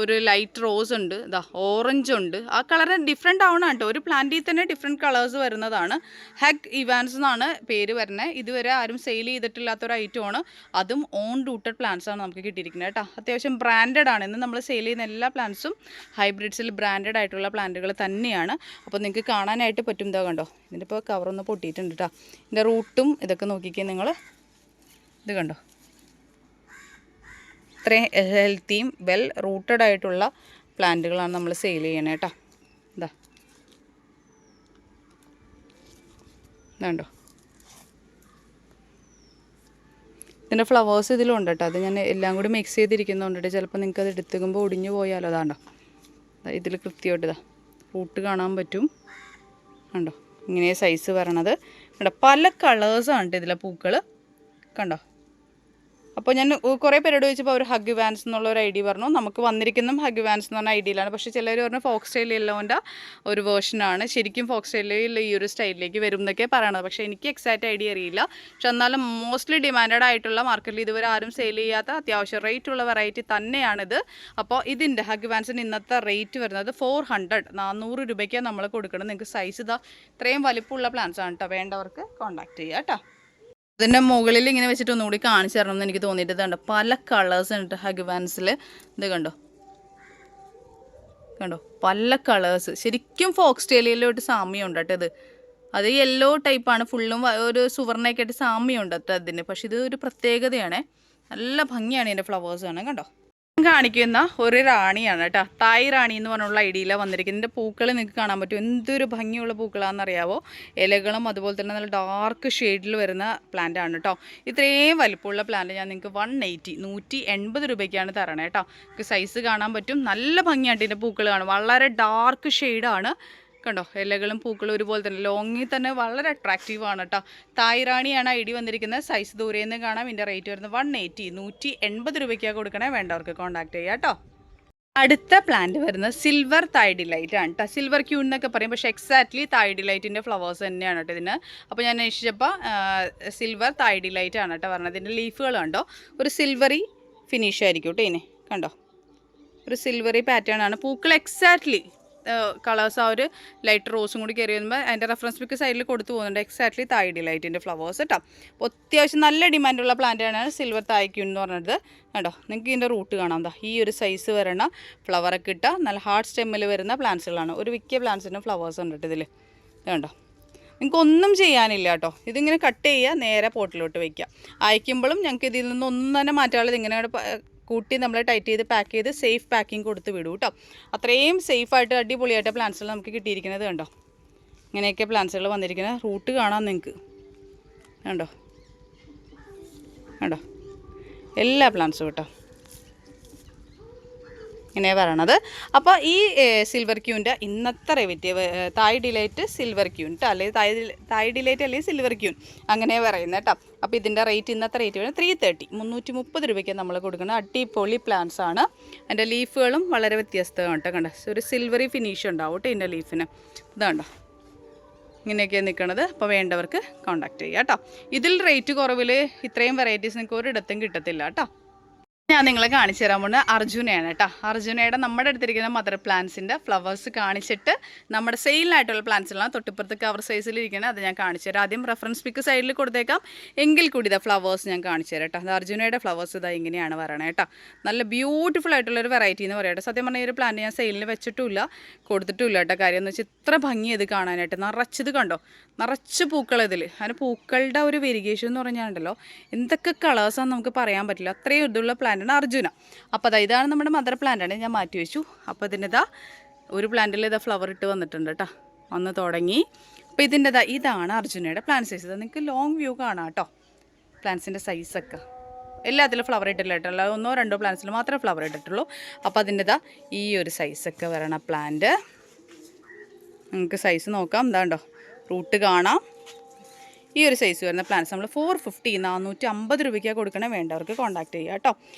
ഒരു ലൈറ്റ് റോസ് ഉണ്ട്, ഇതാ ഓറഞ്ച് ഉണ്ട്. ആ കളർ ഡിഫറെൻ്റ് ആവണം കേട്ടോ. ഒരു പ്ലാന്റിൽ തന്നെ ഡിഫറെൻറ്റ് കളേഴ്സ് വരുന്നതാണ്. ഹഗ് ഇവാൻസ് എന്നാണ് പേര് വരുന്നത്. ഇതുവരെ ആരും സെയിൽ ചെയ്തിട്ടില്ലാത്തൊരു ഐറ്റമാണ്. അതും ഓൺ റൂട്ടഡ് പ്ലാന്റ്സ് ആണ് നമുക്ക് കിട്ടിയിരിക്കുന്നത് കേട്ടോ. അത്യാവശ്യം ബ്രാൻഡഡ് ആണ്. ഇന്ന് നമ്മൾ സെയിൽ ചെയ്യുന്ന എല്ലാ പ്ലാന്റ്സും ഹൈബ്രിഡ്സിൽ ബ്രാൻഡഡ് ആയിട്ടുള്ള പ്ലാന്റുകൾ തന്നെയാണ്. അപ്പോൾ നിങ്ങൾക്ക് കാണാനായിട്ട് പറ്റും. ഇതാ കണ്ടോ, ഇതിൻ്റെ ഇപ്പോൾ കവറൊന്ന് പൊട്ടിയിട്ടുണ്ട് കേട്ടോ. ഇതിൻ്റെ റൂട്ടും ഇതൊക്കെ നോക്കിക്കേ നിങ്ങൾ. ഇത് കണ്ടോ, ഇത്രയും ഹെൽത്തിയും വെൽ റൂട്ടഡ് ആയിട്ടുള്ള പ്ലാന്റുകളാണ് നമ്മൾ സെയിൽ ചെയ്യണേ കേട്ടോ. ഇതാ ഇതുണ്ടോ, ഇതിൻ്റെ ഫ്ലവേഴ്സ് ഇതിലുണ്ട് കേട്ടോ. അത് ഞാൻ എല്ലാം കൂടി മിക്സ് ചെയ്തിരിക്കുന്നുണ്ട്. ചിലപ്പോൾ നിങ്ങൾക്ക് അത് എടുത്തുമ്പോൾ ഒടിഞ്ഞു പോയാലോ. അതാണ്ടോ ഇതിൽ കൃത്യമായിട്ട് ഇതാ റൂട്ട് കാണാൻ പറ്റും. കണ്ടോ ഇങ്ങനെ സൈസ് വരണത് കണ്ടോ. പല കളേഴ്സാണ് ഇതിലെ പൂക്കൾ കണ്ടോ. അപ്പോൾ ഞാൻ കുറേ പേരോട് ചോദിച്ചപ്പോൾ അവർ ഹഗ് വാൻസ് എന്നുള്ള ഒരു ഐഡിയ പറഞ്ഞു. നമുക്ക് വന്നിരിക്കുന്നതും ഹഗ് വാൻസ് എന്ന് പറഞ്ഞ ഐഡിയയിലാണ്. പക്ഷേ ചിലർ പറഞ്ഞു ഫോക്സ് സ്റ്റൈൽ യെല്ലോൻ്റെ ഒരു വേർഷനാണ്. ശരിക്കും ഫോക്സ് സ്റ്റൈലിൽ ഈ ഒരു സ്റ്റൈലിലേക്ക് വരും എന്നൊക്കെ പറയണത്. പക്ഷേ എനിക്ക് എക്സാക്റ്റ് ഐഡിയ അറിയില്ല. പക്ഷെ എന്നാലും മോസ്റ്റ്ലി ഡിമാൻഡഡ് ആയിട്ടുള്ള മാർക്കറ്റിൽ ഇതുവരെ ആരും സെയിൽ ചെയ്യാത്ത അത്യാവശ്യം റേറ്റ് ഉള്ള വെറൈറ്റി തന്നെയാണിത്. അപ്പോൾ ഇതിൻ്റെ ഹഗ് വാൻസിന് ഇന്നത്തെ റേറ്റ് വരുന്നത് 400 രൂപയ്ക്കാണ് നമ്മൾ കൊടുക്കണം. നിങ്ങൾക്ക് സൈസ് ഇതാ ഇത്രയും വലിപ്പമുള്ള പ്ലാന്റ്സ് ആണ് കേട്ടോ. വേണ്ടവർക്ക് കോൺടാക്ട് ചെയ്യുക കേട്ടോ. ഇതിൻ്റെ മുകളിൽ ഇങ്ങനെ വെച്ചിട്ട് ഒന്നുകൂടി കാണിച്ചു തരണമെന്ന് എനിക്ക് തോന്നിയിട്ട് കണ്ടോ. പല കളേഴ്സ് ഉണ്ട് ഹഗ് വാൻസിൽ. ഇത് കണ്ടോ പല കളേഴ്സ്. ശരിക്കും ഫോക്സ് ടെയിലോട്ട് സാമ്യമുണ്ട് കേട്ടോ. ഇത് അത് യെല്ലോ ടൈപ്പാണ്. ഫുള്ളും ഒരു സുവർണ്ണയൊക്കെ ആയിട്ട് സാമ്യമുണ്ട് കേട്ടോ അതിന്. പക്ഷെ ഇത് ഒരു പ്രത്യേകതയാണ്. നല്ല ഭംഗിയാണ് ഇതിൻ്റെ ഫ്ലവേഴ്സ് ആണ് കണ്ടോ. കാണിക്കുന്ന ഒരു റാണിയാണ് കേട്ടോ. തായ് റാണി എന്ന് പറഞ്ഞുള്ള ഐഡിയയിലാണ് വന്നിരിക്കുന്നത്. ഇതിൻ്റെ പൂക്കൾ നിങ്ങൾക്ക് കാണാൻ പറ്റും. എന്തൊരു ഭംഗിയുള്ള പൂക്കളാണെന്നറിയാവോ. ഇലകളും അതുപോലെ തന്നെ നല്ല ഡാർക്ക് ഷെയ്ഡിൽ വരുന്ന പ്ലാന്റ് ആണ് കേട്ടോ. ഇത്രയും വലിപ്പമുള്ള പ്ലാന്റ് ഞാൻ നിങ്ങൾക്ക് 180 രൂപയ്ക്കാണ് തരണേ കേട്ടോ. നിങ്ങൾക്ക് സൈസ് കാണാൻ പറ്റും. നല്ല ഭംഗിയായിട്ട് ഇതിൻ്റെ പൂക്കൾ കാണും. വളരെ ഡാർക്ക് ഷെയ്ഡാണ്. കണ്ടോ, ഇലകളും പൂക്കളും ഒരുപോലെ തന്നെ ലോങ്ങിൽ തന്നെ വളരെ അട്രാക്റ്റീവാണ് കേട്ടോ. തായ് റാണിയാണ് ഐഡി വന്നിരിക്കുന്നത്. സൈസ് ദൂരെ നിന്ന് കാണാം. ഇതിൻ്റെ റേറ്റ് വരുന്നത് 180 രൂപയ്ക്കാണ് കൊടുക്കണേ. വേണ്ടവർക്ക് കോൺടാക്ട് ചെയ്യാം കേട്ടോ. അടുത്ത പ്ലാന്റ് വരുന്നത് സിൽവർ തായ് ഡിലൈറ്റ് ആണ് കേട്ടോ. സിൽവർ ക്യൂൺ എന്നൊക്കെ പറയും, പക്ഷേ എക്സാക്ട്ലി തായ് ഡിലൈറ്റിൻ്റെ ഫ്ലവേഴ്സ് തന്നെയാണ് കേട്ടോ ഇതിന്. അപ്പോൾ ഞാൻ അന്വേഷിച്ചപ്പോൾ സിൽവർ തായ് ഡിലൈറ്റ് ആണ് കേട്ടോ പറഞ്ഞത്. ഇതിൻ്റെ ലീഫുകൾ കണ്ടോ, ഒരു സിൽവറി ഫിനിഷ് ആയിരിക്കും കേട്ടോ. ഇതിന് കണ്ടോ, ഒരു സിൽവറി പാറ്റേൺ ആണ്. പൂക്കൾ എക്സാക്ട്ലി കളേഴ്സ് ആ ഒരു ലൈറ്റ് റോസും കൂടി കയറി വരുമ്പോൾ അതിൻ്റെ റെഫറൻസ് പിക്ക് സൈഡിൽ കൊടുത്തു പോകുന്നുണ്ട്. എക്സാക്ട്ലി തായ് ഡിലൈറ്റിൻ്റെ ഫ്ലവേഴ്സ് കേട്ടോ. അപ്പോൾ അത്യാവശ്യം നല്ല ഡിമാൻഡുള്ള പ്ലാന്റാണ് സിൽവർ തായ് ക്യൂൺ എന്ന് പറഞ്ഞത്. കേട്ടോ, നിങ്ങൾക്ക് ഇതിൻ്റെ റൂട്ട് കാണാം. എന്താ ഈ ഒരു സൈസ് വരണ ഫ്ലവറൊക്കെ ഇട്ട നല്ല ഹാർഡ് സ്റ്റെമ്മിൽ വരുന്ന പ്ലാന്റ്സുകളാണ്. ഒരു മിക്ക പ്ലാന്റ്സിൻ്റെ ഫ്ലവേഴ്സ് ഉണ്ട് ഇതിൽ. കണ്ടോ, നിങ്ങൾക്കൊന്നും ചെയ്യാനില്ല കേട്ടോ. ഇതിങ്ങനെ കട്ട് ചെയ്യുക, നേരെ പോട്ടിലോട്ട് വയ്ക്കുക. അയക്കുമ്പോഴും ഞങ്ങൾക്ക് ഇതിൽ നിന്നൊന്നും തന്നെ മാറ്റാനുള്ളത് ഇങ്ങനെ കൂട്ടി നമ്മൾ ടൈറ്റ് ചെയ്ത് പാക്ക് ചെയ്ത് സേഫ് പാക്കിങ് കൊടുത്ത് വിടും കേട്ടോ. അത്രയും സേഫായിട്ട് അടിപൊളിയായിട്ട് പ്ലാന്റ്സുകൾ നമുക്ക് കിട്ടിയിരിക്കുന്നത് കണ്ടോ. ഇങ്ങനെയൊക്കെ പ്ലാന്റ്സുകൾ വന്നിരിക്കുന്നത്. റൂട്ട് കാണാം നിങ്ങൾക്ക്. കണ്ടോ കണ്ടോ, എല്ലാ പ്ലാന്റ്സും കേട്ടോ ഇങ്ങനെ പറയണത്. അപ്പോൾ ഈ സിൽവർ ക്യൂൻ്റെ ഇന്നത്തെ റേറ്റ് തായ് ഡിലൈറ്റ് സിൽവർ ക്യൂൺ കേട്ടോ, അല്ലെങ്കിൽ തായ് ഡിലൈറ്റ് അല്ലെങ്കിൽ സിൽവർ ക്യൂൺ അങ്ങനെ പറയുന്നത് കേട്ടോ. അപ്പോൾ ഇതിൻ്റെ റേറ്റ് ഇന്നത്തെ റേറ്റ് വരുന്നത് 330 രൂപയ്ക്ക് നമ്മൾ കൊടുക്കുന്നത്. അടിപൊളി പ്ലാന്റ്സ് ആണ്. അതിൻ്റെ ലീഫുകളും വളരെ വ്യത്യസ്തമാണ് കേട്ടോ. കണ്ടോ, ഒരു സിൽവറി ഫിനിഷ് ഉണ്ടാവും കേട്ടോ ഇതിൻ്റെ ലീഫിന്. ഇതാണ്ടോ ഇങ്ങനെയൊക്കെയാണ് നിൽക്കുന്നത്. അപ്പോൾ വേണ്ടവർക്ക് കോൺടാക്ട് ചെയ്യുക കേട്ടോ. ഇതിൽ റേറ്റ് കുറവിൽ ഇത്രയും വെറൈറ്റീസ് നിങ്ങൾക്ക് ഒരിടത്തും കിട്ടത്തില്ല കേട്ടോ. ഞാൻ നിങ്ങളെ കാണിച്ചു തരാൻ പോകുന്നത് അർജുനയാണ് കേട്ടോ. അർജുനയുടെ നമ്മുടെ അടുത്തിരിക്കുന്ന മദർ പ്ലാന്റ്സിൻ്റെ ഫ്ലവേഴ്സ് കാണിച്ചിട്ട് നമ്മുടെ സെയിലായിട്ടുള്ള പ്ലാന്റ്സിലാണ് തൊട്ടിപ്പുറത്ത് കവർ സൈസിലിരിക്കുന്നത്. അത് ഞാൻ കാണിച്ചു തരാം. ആദ്യം റെഫറൻസ് പിക്ക് സൈഡിൽ കൊടുത്തേക്കാം. എങ്കിൽ കൂടി ഇതാ ഫ്ലവേഴ്സ് ഞാൻ കാണിച്ചു തരാം കേട്ടോ. അത് അർജുനയുടെ ഫ്ലവേഴ്സ് ഇതാ ഇങ്ങനെയാണ് പറയണത് കേട്ടോ. നല്ല ബ്യൂട്ടിഫുൾ ആയിട്ടുള്ളൊരു വെറൈറ്റി എന്ന് പറയട്ടെ. സത്യം പറഞ്ഞാൽ ഈ ഒരു പ്ലാന്റ് ഞാൻ സെയിലിന് വെച്ചിട്ടുമില്ല, കൊടുത്തിട്ടുമില്ല കേട്ടോ. കാര്യം എന്ന് വെച്ചാൽ ഇത്ര ഭംഗി ഇത് കാണാനായിട്ട്. നിറച്ചത് കണ്ടോ, നിറച്ച് പൂക്കൾ ഇതിൽ. അതിന് പൂക്കളുടെ ഒരു വെരിഗേഷൻ എന്ന് പറഞ്ഞാലുണ്ടല്ലോ, എന്തൊക്കെ കളേഴ്സാണെന്ന് നമുക്ക് പറയാൻ പറ്റില്ല. അത്രയും ഇതുള്ള പ്ലാന്റ് അർജുന. അപ്പോൾ അതാ ഇതാണ് നമ്മുടെ മദർ പ്ലാന്റാണ്. ഞാൻ മാറ്റി വെച്ചു. അപ്പോൾ ഇതിൻ്റെതാ ഒരു പ്ലാന്റിൽ ഇതാ ഫ്ലവർ ഇട്ട് വന്നിട്ടുണ്ട് കേട്ടോ, വന്ന് തുടങ്ങി. അപ്പോൾ ഇതിൻ്റെതാ ഇതാണ് അർജുനയുടെ പ്ലാന്റ് സൈസ്. നിങ്ങൾക്ക് ലോങ് വ്യൂ കാണാം കേട്ടോ. പ്ലാന്റ്സിൻ്റെ സൈസൊക്കെ എല്ലാത്തിലും ഫ്ലവർ ഇട്ടില്ല കേട്ടോ. അല്ല 1-2 പ്ലാന്റ്സിൽ മാത്രമേ ഫ്ലവർ ഇട്ടിട്ടുള്ളൂ. അപ്പോൾ അതിൻ്റെതാ ഈ ഒരു സൈസൊക്കെ വരണ പ്ലാന്റ് നിങ്ങൾക്ക് സൈസ് നോക്കാം. എന്താണ്ടോ റൂട്ട് കാണാം. ഈ ഒരു സൈസ് വരുന്ന പ്ലാന്റ്സ് നമ്മൾ 450 രൂപയ്ക്കാണ് കൊടുക്കണേ. വേണ്ടവർക്ക് കോൺടാക്ട് ചെയ്യുക കേട്ടോ.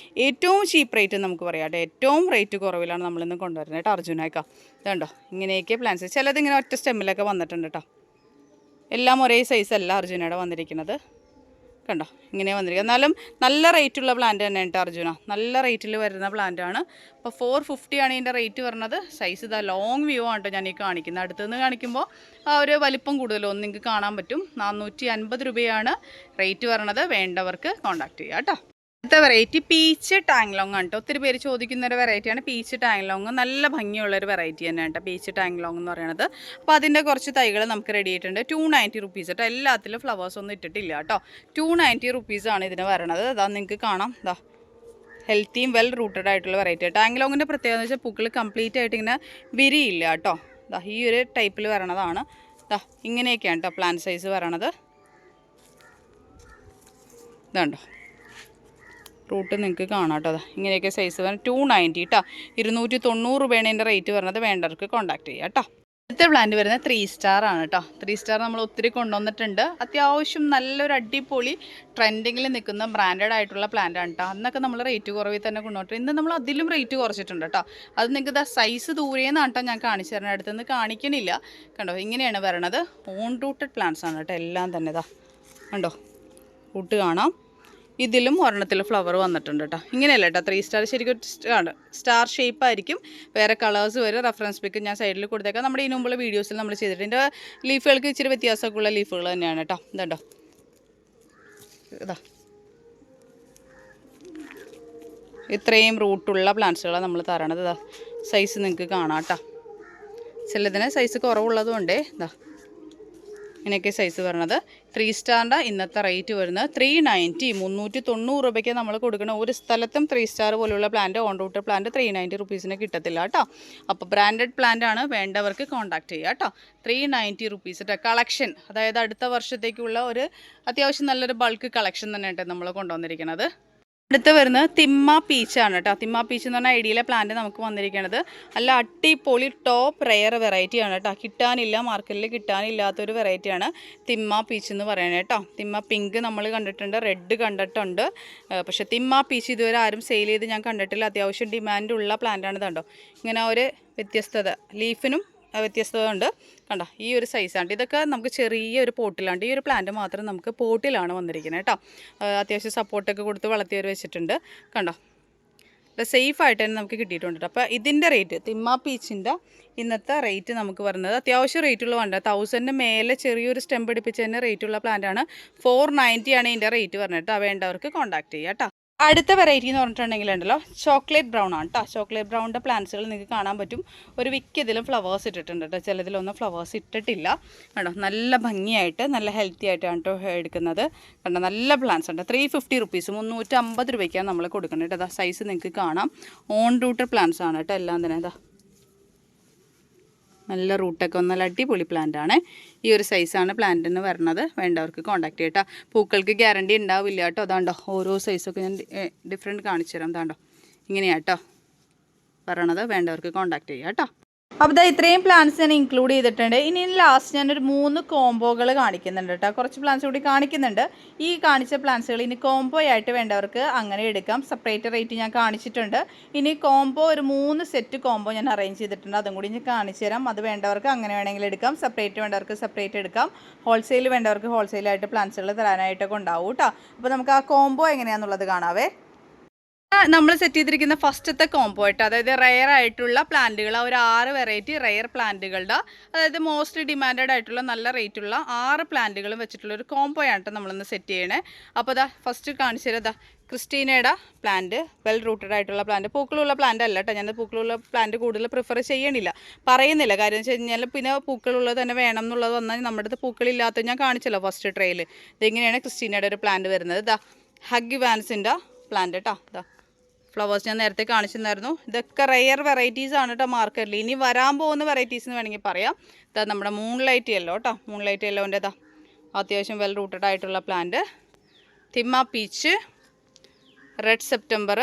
ഏറ്റവും ചീപ്പ് റേറ്റ് നമുക്ക് പറയാം കേട്ടോ. ഏറ്റവും റേറ്റ് കുറവിലാണ് നമ്മളിന്ന് കൊണ്ടുവരുന്നത് കേട്ടോ അർജുനയൊക്കെ. ഇതുണ്ടോ ഇങ്ങനെയൊക്കെ പ്ലാന്റ്സ്. ചിലത് ഇങ്ങനെ ഒറ്റ സ്റ്റെമ്മിലൊക്കെ വന്നിട്ടുണ്ട് കേട്ടോ. എല്ലാം ഒരേ സൈസല്ല അർജുനയുടെ വന്നിരിക്കുന്നത്. കണ്ടോ ഇങ്ങനെ വന്നിരിക്കുക. എന്നാലും നല്ല റേറ്റുള്ള പ്ലാന്റ് തന്നെ കേട്ടോ അർജുന. നല്ല റേറ്റിൽ വരുന്ന പ്ലാന്റാണ്. അപ്പോൾ 450 ആണ് ഇതിൻ്റെ റേറ്റ് വരുന്നത്. സൈസ് ഇതാ ലോങ് വ്യൂ ആണ് കേട്ടോ ഞാൻ ഈ കാണിക്കുന്നത്. അടുത്തുനിന്ന് കാണിക്കുമ്പോൾ ആ ഒരു വലിപ്പം കൂടുതലൊന്നും നിങ്ങൾക്ക് കാണാൻ പറ്റും. 450 രൂപയാണ് റേറ്റ് വരുന്നത്. വേണ്ടവർക്ക് കോൺടാക്ട് ചെയ്യുക കേട്ടോ. അടുത്ത വെറൈറ്റി പീച്ച് ടാങ്ലോങ് ആണ് കേട്ടോ. ഒത്തിരി പേര് ചോദിക്കുന്ന ഒരു വെറൈറ്റിയാണ് പീച്ച് ടാങ്ലോങ്. നല്ല ഭംഗിയുള്ളൊരു വെറൈറ്റി തന്നെയാണ് കേട്ടോ പീച്ച് ടാങ്ലോങ് എന്ന് പറയുന്നത്. അപ്പോൾ അതിൻ്റെ കുറച്ച് തൈകൾ നമുക്ക് റെഡി ആയിട്ടുണ്ട്. 290 റുപ്പീസ് കേട്ടോ. എല്ലാത്തിലും ഫ്ലവേഴ്സ് ഒന്നും ഇട്ടിട്ടില്ല കേട്ടോ. 290 റുപ്പീസാണ് ഇതിന് വരണത്. അതാ നിങ്ങൾക്ക് കാണാം. ഇതാ ഹെൽത്തിയും വെൽ റൂട്ടഡ് ആയിട്ടുള്ള വെറൈറ്റി. ടാങ്ലോങ്ങിൻ്റെ പ്രത്യേകത എന്ന് വെച്ചാൽ പൂക്കൾ കംപ്ലീറ്റ് ആയിട്ട് ഇങ്ങനെ വിരിയില്ല കേട്ടോ. ഇതാ ഈ ഒരു ടൈപ്പിൽ വരണതാണ്. ഇതാ ഇങ്ങനെയൊക്കെയാണ് കേട്ടോ പ്ലാന്റ് സൈസ് വരണത്. ഇതുണ്ടോ റൂട്ട് നിങ്ങൾക്ക് കാണാം കേട്ടോ. ഇങ്ങനെയൊക്കെ സൈസ് വരണം. 290 കേട്ടോ. 290 രൂപയാണ് എൻ്റെ റേറ്റ് വരുന്നത്. വേണ്ടവർക്ക് കോൺടാക്ട് ചെയ്യുക കേട്ടോ. അടുത്ത പ്ലാന്റ് വരുന്നത് 3 സ്റ്റാർ ആണ് കേട്ടോ. 3 സ്റ്റാർ നമ്മൾ ഒത്തിരി കൊണ്ടുവന്നിട്ടുണ്ട്. അത്യാവശ്യം നല്ലൊരു അടിപൊളി ട്രെൻഡിങ്ങിൽ നിൽക്കുന്ന ബ്രാൻഡഡ് ആയിട്ടുള്ള പ്ലാന്റ് ആണ് കേട്ടോ. അന്നൊക്കെ നമ്മൾ റേറ്റ് കുറവിൽ തന്നെ കൊണ്ടുപോയിട്ട് ഇന്ന് നമ്മൾ അതിലും റേറ്റ് കുറച്ചിട്ടുണ്ട് കേട്ടോ. അത് നിങ്ങൾക്ക് ഇതാ സൈസ് ദൂരേന്നാണ് കേട്ടോ ഞാൻ കാണിച്ചു തരണം. അടുത്തുനിന്ന് കാണിക്കണില്ല. കണ്ടോ ഇങ്ങനെയാണ് വരണത്. ഓൺ റൂട്ടഡ് പ്ലാന്റ്സ് ആണ് കേട്ടോ എല്ലാം തന്നെ. ഇതാ കണ്ടോ റൂട്ട് കാണാം. ഇതിലും ഒരെണ്ണത്തിൽ ഫ്ലവർ വന്നിട്ടുണ്ട് കേട്ടോ. ഇങ്ങനെയല്ല കേട്ടോ 3 സ്റ്റാർ ശരിക്കും സ്റ്റാർ ഷേപ്പ് ആയിരിക്കും. വേറെ കളേഴ്സ് വരെ റെഫറൻസ് പിക്ക് ഞാൻ സൈഡിൽ കൊടുത്തേക്കാം. നമ്മുടെ ഈ മുമ്പുള്ള വീഡിയോസിൽ നമ്മൾ ചെയ്തിട്ടുണ്ട്. ഇതിൻ്റെ ലീഫുകൾക്ക് ഇച്ചിരി വ്യത്യാസമൊക്കെ ഉള്ള ലീഫുകൾ തന്നെയാണ് കേട്ടോ. ഇതുണ്ടോ ഇതാ ഇത്രയും റൂട്ടുള്ള പ്ലാന്റ്സുകളാണ് നമ്മൾ തരണത്. ഇതാ സൈസ് നിങ്ങൾക്ക് കാണാം കേട്ടോ. ചിലതിന് സൈസ് കുറവുള്ളതുകൊണ്ടേ ഇതാ ഇങ്ങനെയൊക്കെ സൈസ് വരുന്നത്. 3 സ്റ്റാറിൻ്റെ ഇന്നത്തെ റേറ്റ് വരുന്നത് 390, 390 രൂപയ്ക്ക് നമ്മൾ കൊടുക്കണം. ഒരു സ്ഥലത്തും 3 സ്റ്റാർ പോലുള്ള പ്ലാന്റ്, ഓൺ റൂട്ട് പ്ലാന്റ് 390 റുപ്പീസിന് കിട്ടത്തില്ല കേട്ടോ. അപ്പോൾ ബ്രാൻഡഡ് പ്ലാന്റ് ആണ്, വേണ്ടവർക്ക് കോൺടാക്ട് ചെയ്യുക കേട്ടോ. 390 റുപ്പീസ് കളക്ഷൻ, അതായത് അടുത്ത വർഷത്തേക്കുള്ള ഒരു അത്യാവശ്യം നല്ലൊരു ബൾക്ക് കളക്ഷൻ തന്നെയായിട്ട് നമ്മൾ കൊണ്ടുവന്നിരിക്കുന്നത്. അടുത്ത് വരുന്നത് തിമ്മ പീച്ചാണ് കേട്ടോ. തിമ്മ പീച്ച് എന്ന് പറഞ്ഞാൽ ഐഡിയയിലെ പ്ലാന്റ് നമുക്ക് വന്നിരിക്കുന്നത് നല്ല അടിപൊളി ടോപ്പ് റെയർ വെറൈറ്റിയാണ് കേട്ടോ. കിട്ടാനില്ല, മാർക്കറ്റിൽ കിട്ടാനില്ലാത്തൊരു വെറൈറ്റിയാണ് തിമ്മ പീച്ച് എന്ന് പറയുന്നത് കേട്ടോ. തിമ്മ പിങ്ക് നമ്മൾ കണ്ടിട്ടുണ്ട്, റെഡ് കണ്ടിട്ടുണ്ട്, പക്ഷേ തിമ്മ പീച്ച് ഇതുവരെ ആരും സെയിൽ ചെയ്ത് ഞാൻ കണ്ടിട്ടില്ല. അത്യാവശ്യം ഡിമാൻഡുള്ള പ്ലാന്റാണ് കണ്ടോ. ഇങ്ങനെ ഒരു വ്യത്യസ്തത, ലീഫിനും വ്യത്യസ്തത ഉണ്ട് കണ്ടോ. ഈ ഒരു സൈസാണ്. ഇതൊക്കെ നമുക്ക് ചെറിയൊരു പോട്ടിലാണ്. ഈ ഒരു പ്ലാന്റ് മാത്രം നമുക്ക് പോട്ടിലാണ് വന്നിരിക്കുന്നത് കേട്ടോ. അത്യാവശ്യം സപ്പോർട്ടൊക്കെ കൊടുത്ത് വളർത്തിയവർ വെച്ചിട്ടുണ്ട് കണ്ടോ. ഇത് സേഫായിട്ട് തന്നെ നമുക്ക് കിട്ടിയിട്ടുണ്ട്. അപ്പോൾ ഇതിൻ്റെ റേറ്റ്, തിമ്മ പീച്ചിൻ്റെ ഇന്നത്തെ റേറ്റ് നമുക്ക് വരുന്നത് അത്യാവശ്യം റേറ്റുള്ള വേണ്ട, 1000 മേലെ ചെറിയൊരു സ്റ്റെം പിടിപ്പിച്ചതിൻ്റെ റേറ്റുള്ള പ്ലാന്റാണ്. 490 ആണ് ഇതിൻ്റെ റേറ്റ് പറഞ്ഞിട്ട്. വേണ്ടവർക്ക് കോൺടാക്ട് ചെയ്യുക കേട്ടോ. അടുത്ത വെറൈറ്റി എന്ന് പറഞ്ഞിട്ടുണ്ടെങ്കിൽ ഉണ്ടല്ലോ, ചോക്ലേറ്റ് ബ്രൗൺ ആണ് കേട്ടോ. ചോക്ലേറ്റ് ബ്രൗണിൻ്റെ പ്ലാന്റ്സുകൾ നിങ്ങൾക്ക് കാണാൻ പറ്റും. ഒരു വിക്കതിലും ഫ്ലവേഴ്സ് ഇട്ടിട്ടുണ്ട് കേട്ടോ, ചിലതിലൊന്നും ഫ്ലവേഴ്സ് ഇട്ടിട്ടില്ല കണ്ടോ. നല്ല ഭംഗിയായിട്ട് നല്ല ഹെൽത്തി ആയിട്ടാണ് കേട്ടോ എടുക്കുന്നത് കണ്ടോ. നല്ല പ്ലാന്റ്സ് ഉണ്ട്. 350 റുപ്പീസ്, 350 രൂപയ്ക്കാണ് നമ്മൾ കൊടുക്കുന്നത് കേട്ടോ. അതാ സൈസ് നിങ്ങൾക്ക് കാണാം. ഓൺ റൂട്ടർ പ്ലാന്റ്സ് ആണ് കേട്ടോ എല്ലാം തന്നെ. അതാ നല്ല റൂട്ടൊക്കെ നല്ല അടിപൊളി പ്ലാന്റാണ്. ഈ ഒരു സൈസാണ് പ്ലാന്റിന് വരുന്നത്. വേണ്ടവർക്ക് കോൺടാക്ട് ചെയ്യട്ടോ. പൂക്കൾക്ക് ഗ്യാരണ്ടി ഉണ്ടാവില്ല കേട്ടോ. അതാണ്ടോ ഓരോ സൈസൊക്കെ ഞാൻ ഡിഫറെൻറ്റ് കാണിച്ചു തരാം. അതാണ്ടോ ഇങ്ങനെയാട്ടോ പറയണത്. വേണ്ടവർക്ക് കോൺടാക്ട് ചെയ്യാം കേട്ടോ. അപ്പോൾ ഇതാ ഇത്രയും പ്ലാന്റ്സ് ഞാൻ ഇൻക്ലൂഡ് ചെയ്തിട്ടുണ്ട്. ഇനി ലാസ്റ്റ് ഞാനൊരു 3 കോംബോകൾ കാണിക്കുന്നുണ്ട് കേട്ടോ. കുറച്ച് പ്ലാന്റ്സ് കൂടി കാണിക്കുന്നുണ്ട്. ഈ കാണിച്ച പ്ലാന്റ്സുകൾ ഇനി കോംബോ ആയിട്ട് വേണ്ടവർക്ക് അങ്ങനെ എടുക്കാം. സെപ്പറേറ്റ് റേറ്റ് ഞാൻ കാണിച്ചിട്ടുണ്ട്. ഇനി കോംബോ ഒരു 3 സെറ്റ് കോംബോ ഞാൻ അറേഞ്ച് ചെയ്തിട്ടുണ്ട്. അതും കൂടി ഞാൻ കാണിച്ചു തരാം. അത് വേണ്ടവർക്ക് അങ്ങനെ വേണമെങ്കിൽ എടുക്കാം. സെപ്പറേറ്റ് വേണ്ടവർക്ക് സെപ്പറേറ്റ് എടുക്കാം. ഹോൾസെയിൽ വേണ്ടവർക്ക് ഹോൾസെയിലായിട്ട് പ്ലാന്റ്സുകൾ തരാനായിട്ടൊക്കെ ഉണ്ടാവും കേട്ടോ. അപ്പോൾ നമുക്ക് ആ കോംബോ എങ്ങനെയാണെന്നുള്ളത് കാണാവേ. നമ്മൾ സെറ്റ് ചെയ്തിരിക്കുന്ന ഫസ്റ്റത്തെ കോംബോ ആയിട്ട്, അതായത് റെയർ ആയിട്ടുള്ള പ്ലാന്റുകൾ, ഒരു 6 വെറൈറ്റി റെയർ പ്ലാന്റുകളുടെ, അതായത് മോസ്റ്റ്ലി ഡിമാൻഡഡ് ആയിട്ടുള്ള നല്ല റേറ്റുള്ള 6 പ്ലാന്റുകളും വെച്ചിട്ടുള്ള ഒരു കോംബോ ആയിട്ട് നമ്മളിന്ന് സെറ്റ് ചെയ്യണേ. അപ്പോൾ അതാ ഫസ്റ്റ് കാണിച്ചു തരാം. ക്രിസ്റ്റീനയുടെ പ്ലാന്റ്, വെൽ റൂട്ടഡ് ആയിട്ടുള്ള പ്ലാന്റ്, പൂക്കളുള്ള പ്ലാന്റ് അല്ല കേട്ടോ. ഞാൻ പൂക്കളുള്ള പ്ലാന്റ് കൂടുതൽ പ്രിഫർ ചെയ്യണില്ല, പറയുന്നില്ല. കാര്യം എന്ന് വെച്ച് കഴിഞ്ഞാൽ പിന്നെ പൂക്കളുള്ളത് തന്നെ വേണം എന്നുള്ളത് വന്നാൽ നമ്മുടെ അടുത്ത് പൂക്കളില്ലാത്ത ഞാൻ കാണിച്ചല്ലോ ഫസ്റ്റ് ട്രെയിൽ. ഇതിങ്ങനെയാണ് ക്രിസ്റ്റീനയുടെ ഒരു പ്ലാന്റ് വരുന്നത്. ഇതാ ഹഗ് വാൻസിൻ്റെ പ്ലാന്റ് കേട്ടോ. ഇതാ ഫ്ലവേഴ്സ് ഞാൻ നേരത്തെ കാണിച്ചിരുന്നായിരുന്നു. ഇതൊക്കെ റെയർ വെറൈറ്റീസ് ആണ് കേട്ടോ മാർക്കറ്റിൽ. ഇനി വരാൻ പോകുന്ന വെറൈറ്റീസ് എന്ന് വേണമെങ്കിൽ പറയാം. ഇതാ നമ്മുടെ മൂൺലൈറ്റ് യെല്ലോ കേട്ടോ. മൂൺലൈറ്റ് യെല്ലോൻ്റെ ഇതാ അത്യാവശ്യം വെൽ റൂട്ടഡ് ആയിട്ടുള്ള പ്ലാന്റ്. തിമ്മ peach, red September,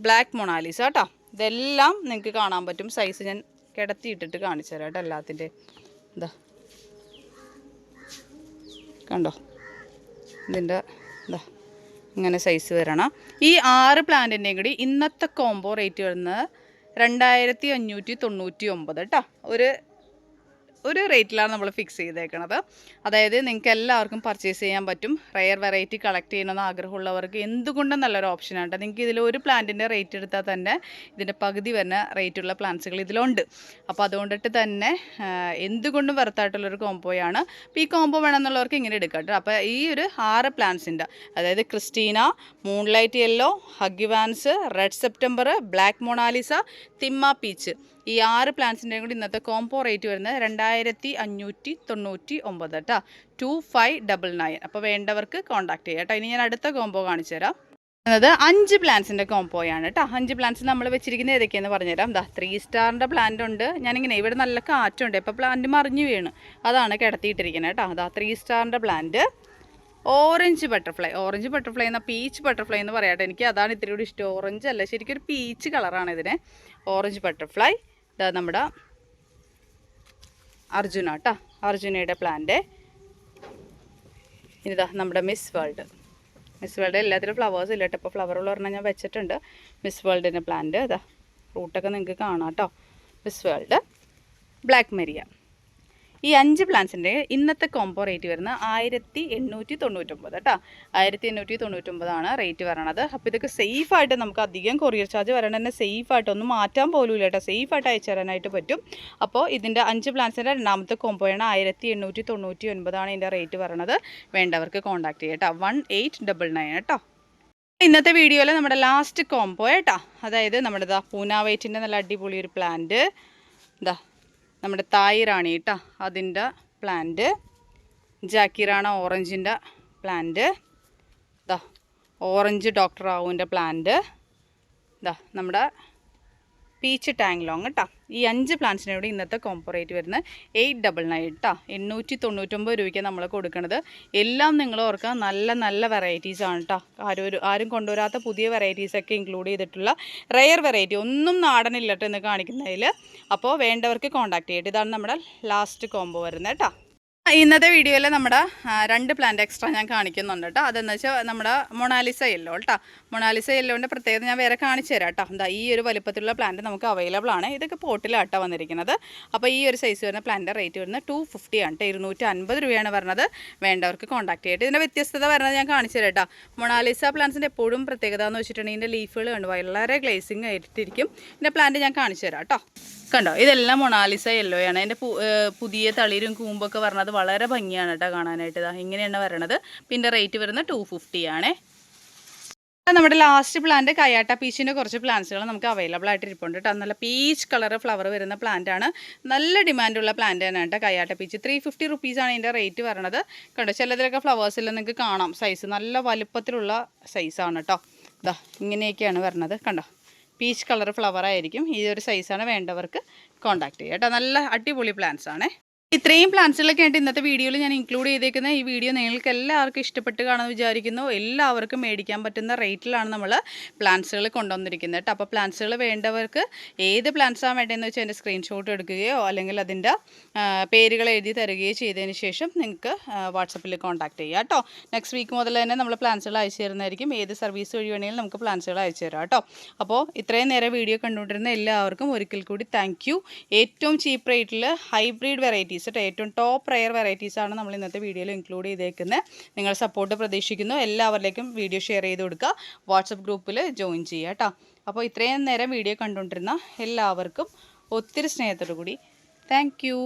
black Mona Lisa കേട്ടോ. ഇതെല്ലാം നിങ്ങൾക്ക് കാണാൻ പറ്റും. സൈസ് ഞാൻ കിടത്തിയിട്ടിട്ട് കാണിച്ചു തരാം കേട്ടോ എല്ലാത്തിൻ്റെ. ഇതാ കണ്ടോ, ഇതിൻ്റെ ഇതാ ഇങ്ങനെ സൈസ് വരണം. ഈ 6 പ്ലാന്റിൻ്റെയും കൂടി ഇന്നത്തെ കോംബോ റേറ്റ് വരുന്നത് 2599 കേട്ടോ. ഒരു റേറ്റിലാണ് നമ്മൾ ഫിക്സ് ചെയ്തേക്കണത്. അതായത് നിങ്ങൾക്ക് എല്ലാവർക്കും പർച്ചേസ് ചെയ്യാൻ പറ്റും. റെയർ വെറൈറ്റി കളക്ട് ചെയ്യണമെന്ന് ആഗ്രഹമുള്ളവർക്ക് എന്തുകൊണ്ടും നല്ലൊരു ഓപ്ഷനാണ് കേട്ടോ. നിങ്ങൾക്ക് ഇതിൽ ഒരു പ്ലാന്റിൻ്റെ റേറ്റ് എടുത്താൽ തന്നെ ഇതിൻ്റെ പകുതി വരുന്ന റേറ്റുള്ള പ്ലാന്റ്സുകൾ ഇതിലുണ്ട്. അപ്പോൾ അതുകൊണ്ടിട്ട് തന്നെ എന്തുകൊണ്ടും വെറുത്തായിട്ടുള്ളൊരു കോംബോയാണ്. അപ്പോൾ ഈ കോംബോ വേണമെന്നുള്ളവർക്ക് ഇങ്ങനെ എടുക്കാം കേട്ടോ. അപ്പോൾ ഈ ഒരു 6 പ്ലാന്റ്സിൻ്റെ, അതായത് ക്രിസ്റ്റീന, മൂൺലൈറ്റ് യെല്ലോ, ഹഗ് വാൻസ്, റെഡ് സെപ്റ്റംബർ, ബ്ലാക്ക് മൊണാലിസ, തിമ്മ പീച്ച്, ഈ 6 പ്ലാന്റ്സിൻ്റെയും കൂടി ഇന്നത്തെ കോംബോ റേറ്റ് വരുന്നത് 2599 കേട്ടോ. 2599. അപ്പോൾ വേണ്ടവർക്ക് കോൺടാക്ട് ചെയ്യാം കേട്ടോ. ഇനി ഞാൻ അടുത്ത കോംബോ കാണിച്ചു തരാം. അത് 5 പ്ലാന്റ്സിൻ്റെ കോംബോയാണ് കേട്ടോ. 5 പ്ലാന്റ്സ് നമ്മൾ വെച്ചിരിക്കുന്നത് ഏതൊക്കെയെന്ന് പറഞ്ഞുതരാം. ദാ 3 സ്റ്റാറിൻ്റെ പ്ലാന്റ് ഉണ്ട്. ഞാനിങ്ങനെ ഇവിടെ നല്ല കാറ്റുണ്ട്, ഇപ്പോൾ പ്ലാന്റ് മറിഞ്ഞു വീണ്, അതാണ് കിടത്തിയിട്ടിരിക്കുന്നത് കേട്ടോ. അതാ 3 സ്റ്റാറിൻ്റെ പ്ലാന്റ്. ഓറഞ്ച് ബട്ടർഫ്ലൈ എന്ന പീച്ച് ബട്ടർഫ്ലൈ എന്ന് പറയാട്ടെ. എനിക്ക് അതാണ് ഇത്തിരി കൂടി ഇഷ്ടം. ഓറഞ്ച് അല്ല, ശരിക്കും ഒരു പീച്ച് കളറാണ് ഇതിന്. Orange butterfly. ഇതാ നമ്മുടെ അർജുന കേട്ടോ, അർജുനയുടെ പ്ലാന്റ്. ഇനിതാ നമ്മുടെ മിസ് വേൾഡ് എല്ലാത്തിലും ഫ്ലവേഴ്സ് ഇല്ല കേട്ടോ. ഇപ്പോൾ ഫ്ലവറുള്ള പറഞ്ഞാൽ ഞാൻ വെച്ചിട്ടുണ്ട്. മിസ് വേൾഡിൻ്റെ പ്ലാന്റ് ഇതാ റൂട്ടൊക്കെ നിങ്ങൾക്ക് കാണാം കേട്ടോ. Miss world, black Meriya. ഈ 5 പ്ലാന്റ്സിൻ്റെ ഇന്നത്തെ കോംബോ റേറ്റ് വരുന്നത് 1899 കേട്ടോ. 1899 റേറ്റ് വരണത്. അപ്പോൾ ഇതൊക്കെ സേഫായിട്ട് നമുക്ക് അധികം കൊറിയർ ചാർജ് വരണം തന്നെ, സേഫായിട്ട് ഒന്നും മാറ്റാൻ പോലും ഇല്ല കേട്ടോ. സേഫായിട്ട് അയച്ചു തരാനായിട്ട് പറ്റും. അപ്പോൾ ഇതിൻ്റെ 5 പ്ലാന്റ്സിൻ്റെ രണ്ടാമത്തെ കോംബോയാണ് 1899 ഇതിൻ്റെ റേറ്റ് വരണത്. വേണ്ടവർക്ക് കോൺടാക്ട് ചെയ്യാം കേട്ടോ. 1899 കേട്ടോ. ഇന്നത്തെ വീഡിയോയിൽ നമ്മുടെ ലാസ്റ്റ് കോംബോ കേട്ടോ. അതായത് നമ്മുടെ പൂന വൈറ്റിൻ്റെ നല്ല അടിപൊളി ഒരു പ്ലാന്റ്. ഇതാ നമ്മുടെ തായ് റാണി കേട്ടോ, അതിൻ്റെ പ്ലാന്റ്, ജാക്കിറാണ ഓറഞ്ചിൻ്റെ പ്ലാന്റ്, ഇതാ ഓറഞ്ച് ഡോക്ടർ റാവുവിൻ്റെ പ്ലാന്റ്, ഇതാ നമ്മുടെ പീച്ച് ടാങ്ലോങ് കേട്ടോ. ഈ 5 പ്ലാന്റ്സിനോട് ഇന്നത്തെ കോംബോ റേറ്റ് വരുന്നത് 899 കേട്ടോ. 899 രൂപയ്ക്ക് നമ്മൾ കൊടുക്കുന്നത്. എല്ലാം നിങ്ങൾ ഓർക്കുക, നല്ല നല്ല വെറൈറ്റീസാണ് കേട്ടോ. ആരും കൊണ്ടുവരാത്ത പുതിയ വെറൈറ്റീസൊക്കെ ഇൻക്ലൂഡ് ചെയ്തിട്ടുള്ള റെയർ വെറൈറ്റി, ഒന്നും നാടനില്ലട്ടോ എന്ന് കാണിക്കുന്നതിൽ. അപ്പോൾ വേണ്ടവർക്ക് കോൺടാക്ട് ചെയ്യട്ടെ. ഇതാണ് നമ്മുടെ ലാസ്റ്റ് കോംബോ വരുന്നത് കേട്ടോ. ഇന്നത്തെ വീഡിയോയിൽ നമ്മുടെ 2 പ്ലാന്റ് എക്സ്ട്രാ ഞാൻ കാണിക്കുന്നുണ്ട് കേട്ടോ. അതെന്ന് വെച്ചാൽ നമ്മുടെ മൊണാലിസ യെല്ലോ കേട്ടോ. മൊണാലിസ യെല്ലോൻ്റെ പ്രത്യേകത ഞാൻ വേറെ കാണിച്ചു തരാം കേട്ടോ. എന്താ ഈ ഒരു വലുപ്പത്തിലുള്ള പ്ലാന്റ് നമുക്ക് അവൈലബിൾ ആണ്. ഇതൊക്കെ പോട്ടിലാട്ടോ വന്നിരിക്കുന്നത്. അപ്പോൾ ഈ ഒരു സൈസ് വരുന്ന പ്ലാന്റിൻ്റെ റേറ്റ് വരുന്നത് 250 ആണ് കേട്ടോ. 250 രൂപയാണ് പറഞ്ഞത്. വേണ്ടവർക്ക് കോൺടാക്ട് ചെയ്യട്ടെ. ഇതിൻ്റെ വ്യത്യസ്തത വരുന്നത് ഞാൻ കാണിച്ചു തരാം കേട്ടോ. മൊണാലിസ പ്ലാന്റ്സിൻ്റെ എപ്പോഴും പ്രത്യേകത എന്ന് വെച്ചിട്ടുണ്ടെങ്കിൽ ഇതിൻ്റെ ലീഫുകൾ കണ്ടു വളരെ ഗ്ലേസിങ് ആയിട്ടിരിക്കും. ഇതിൻ്റെ പ്ലാന്റ് ഞാൻ കാണിച്ചു തരാം കേട്ടോ. കണ്ടോ, ഇതെല്ലാം മൊണാലിസ യെല്ലോയാണ്. അതിൻ്റെ പുതിയ തളിരും കൂമ്പൊക്കെ പറഞ്ഞത് വളരെ ഭംഗിയാണ് കേട്ടോ കാണാനായിട്ട്. ഇതാ ഇങ്ങനെയാണ് വരണത്. പിന്നെ റേറ്റ് വരുന്നത് 250 ആണേ. നമ്മുടെ ലാസ്റ്റ് പ്ലാന്റ് കയാട്ട പീച്ചിൻ്റെ കുറച്ച് പ്ലാന്റ്സുകൾ നമുക്ക് അവൈലബിൾ ആയിട്ട് ഇരിപ്പുണ്ട് കേട്ടോ. നല്ല പീച്ച് കളർ ഫ്ലവർ വരുന്ന പ്ലാന്റ് ആണ്. നല്ല ഡിമാൻഡുള്ള പ്ലാന്റ് ആണ് കേട്ടോ കയാട്ട പീച്ച്. 350 റുപ്പീസാണ് ഇതിൻ്റെ റേറ്റ് വരുന്നത്. കണ്ടോ, ചിലതിലൊക്കെ ഫ്ലവേഴ്സിൽ നിങ്ങൾക്ക് കാണാം സൈസ് നല്ല വലുപ്പത്തിലുള്ള സൈസാണ് കേട്ടോ. ഇതാ ഇങ്ങനെയൊക്കെയാണ് വരുന്നത്. കണ്ടോ, പീച്ച് കളർ ഫ്ലവർ ആയിരിക്കും. ഈ ഒരു സൈസാണ്. വേണ്ടവർക്ക് കോൺടാക്ട് ചെയ്യുക കേട്ടോ. നല്ല അടിപൊളി പ്ലാന്റ്സ് ആണേ. ഇത്രയും പ്ലാന്റ്സുകളൊക്കെ ആയിട്ട് ഇന്നത്തെ വീഡിയോയിൽ ഞാൻ ഇൻക്ലൂഡ് ചെയ്തേക്കുന്നത്. ഈ വീഡിയോ നിങ്ങൾക്ക് എല്ലാവർക്കും ഇഷ്ടപ്പെട്ട് കാണുമെന്ന് വിചാരിക്കുന്നു. എല്ലാവർക്കും മേടിക്കാൻ പറ്റുന്ന റേറ്റിലാണ് നമ്മൾ പ്ലാന്റ്സുകൾ കൊണ്ടുവന്നിരിക്കുന്നത് കേട്ടോ. അപ്പോൾ പ്ലാന്റ്സുകൾ വേണ്ടവർക്ക് ഏത് പ്ലാന്റ്സാണ് വേണ്ടതെന്ന് വെച്ചാൽ അതിൻ്റെ സ്ക്രീൻഷോട്ട് എടുക്കുകയോ അല്ലെങ്കിൽ അതിൻ്റെ പേരുകൾ എഴുതി തരികയോ ചെയ്തതിന് ശേഷം നിങ്ങൾക്ക് വാട്സപ്പിൽ കോൺടാക്ട് ചെയ്യുക കേട്ടോ. നെക്സ്റ്റ് വീക്ക് മുതൽ തന്നെ നമ്മൾ പ്ലാന്റ്സുകൾ അയച്ചു തരുന്നതായിരിക്കും. ഏത് സർവീസ് വഴി വേണമെങ്കിലും നമുക്ക് പ്ലാന്റ്സുകൾ അയച്ചു തരാം കേട്ടോ. അപ്പോൾ ഇത്രയും നേരം വീഡിയോ കണ്ടുകൊണ്ടിരുന്ന എല്ലാവർക്കും ഒരിക്കൽ കൂടി താങ്ക് യു. ഏറ്റവും ചീപ്പ് റേറ്റിൽ ഹൈബ്രിഡ് വെറൈറ്റീസ്, ഏറ്റവും ടോപ്പ് റെയർ വെറൈറ്റീസാണ് നമ്മൾ ഇന്നത്തെ വീഡിയോയിൽ ഇൻക്ലൂഡ് ചെയ്തേക്കുന്നത്. നിങ്ങൾ സപ്പോർട്ട് പ്രതീക്ഷിക്കുന്നു. എല്ലാവരിലേക്കും വീഡിയോ ഷെയർ ചെയ്ത് കൊടുക്കുക. വാട്സപ്പ് ഗ്രൂപ്പിൽ ജോയിൻ ചെയ്യുക കേട്ടോ. അപ്പോൾ ഇത്രയും നേരം വീഡിയോ കണ്ടുകൊണ്ടിരുന്ന എല്ലാവർക്കും ഒത്തിരി സ്നേഹത്തോടു കൂടി താങ്ക് യു.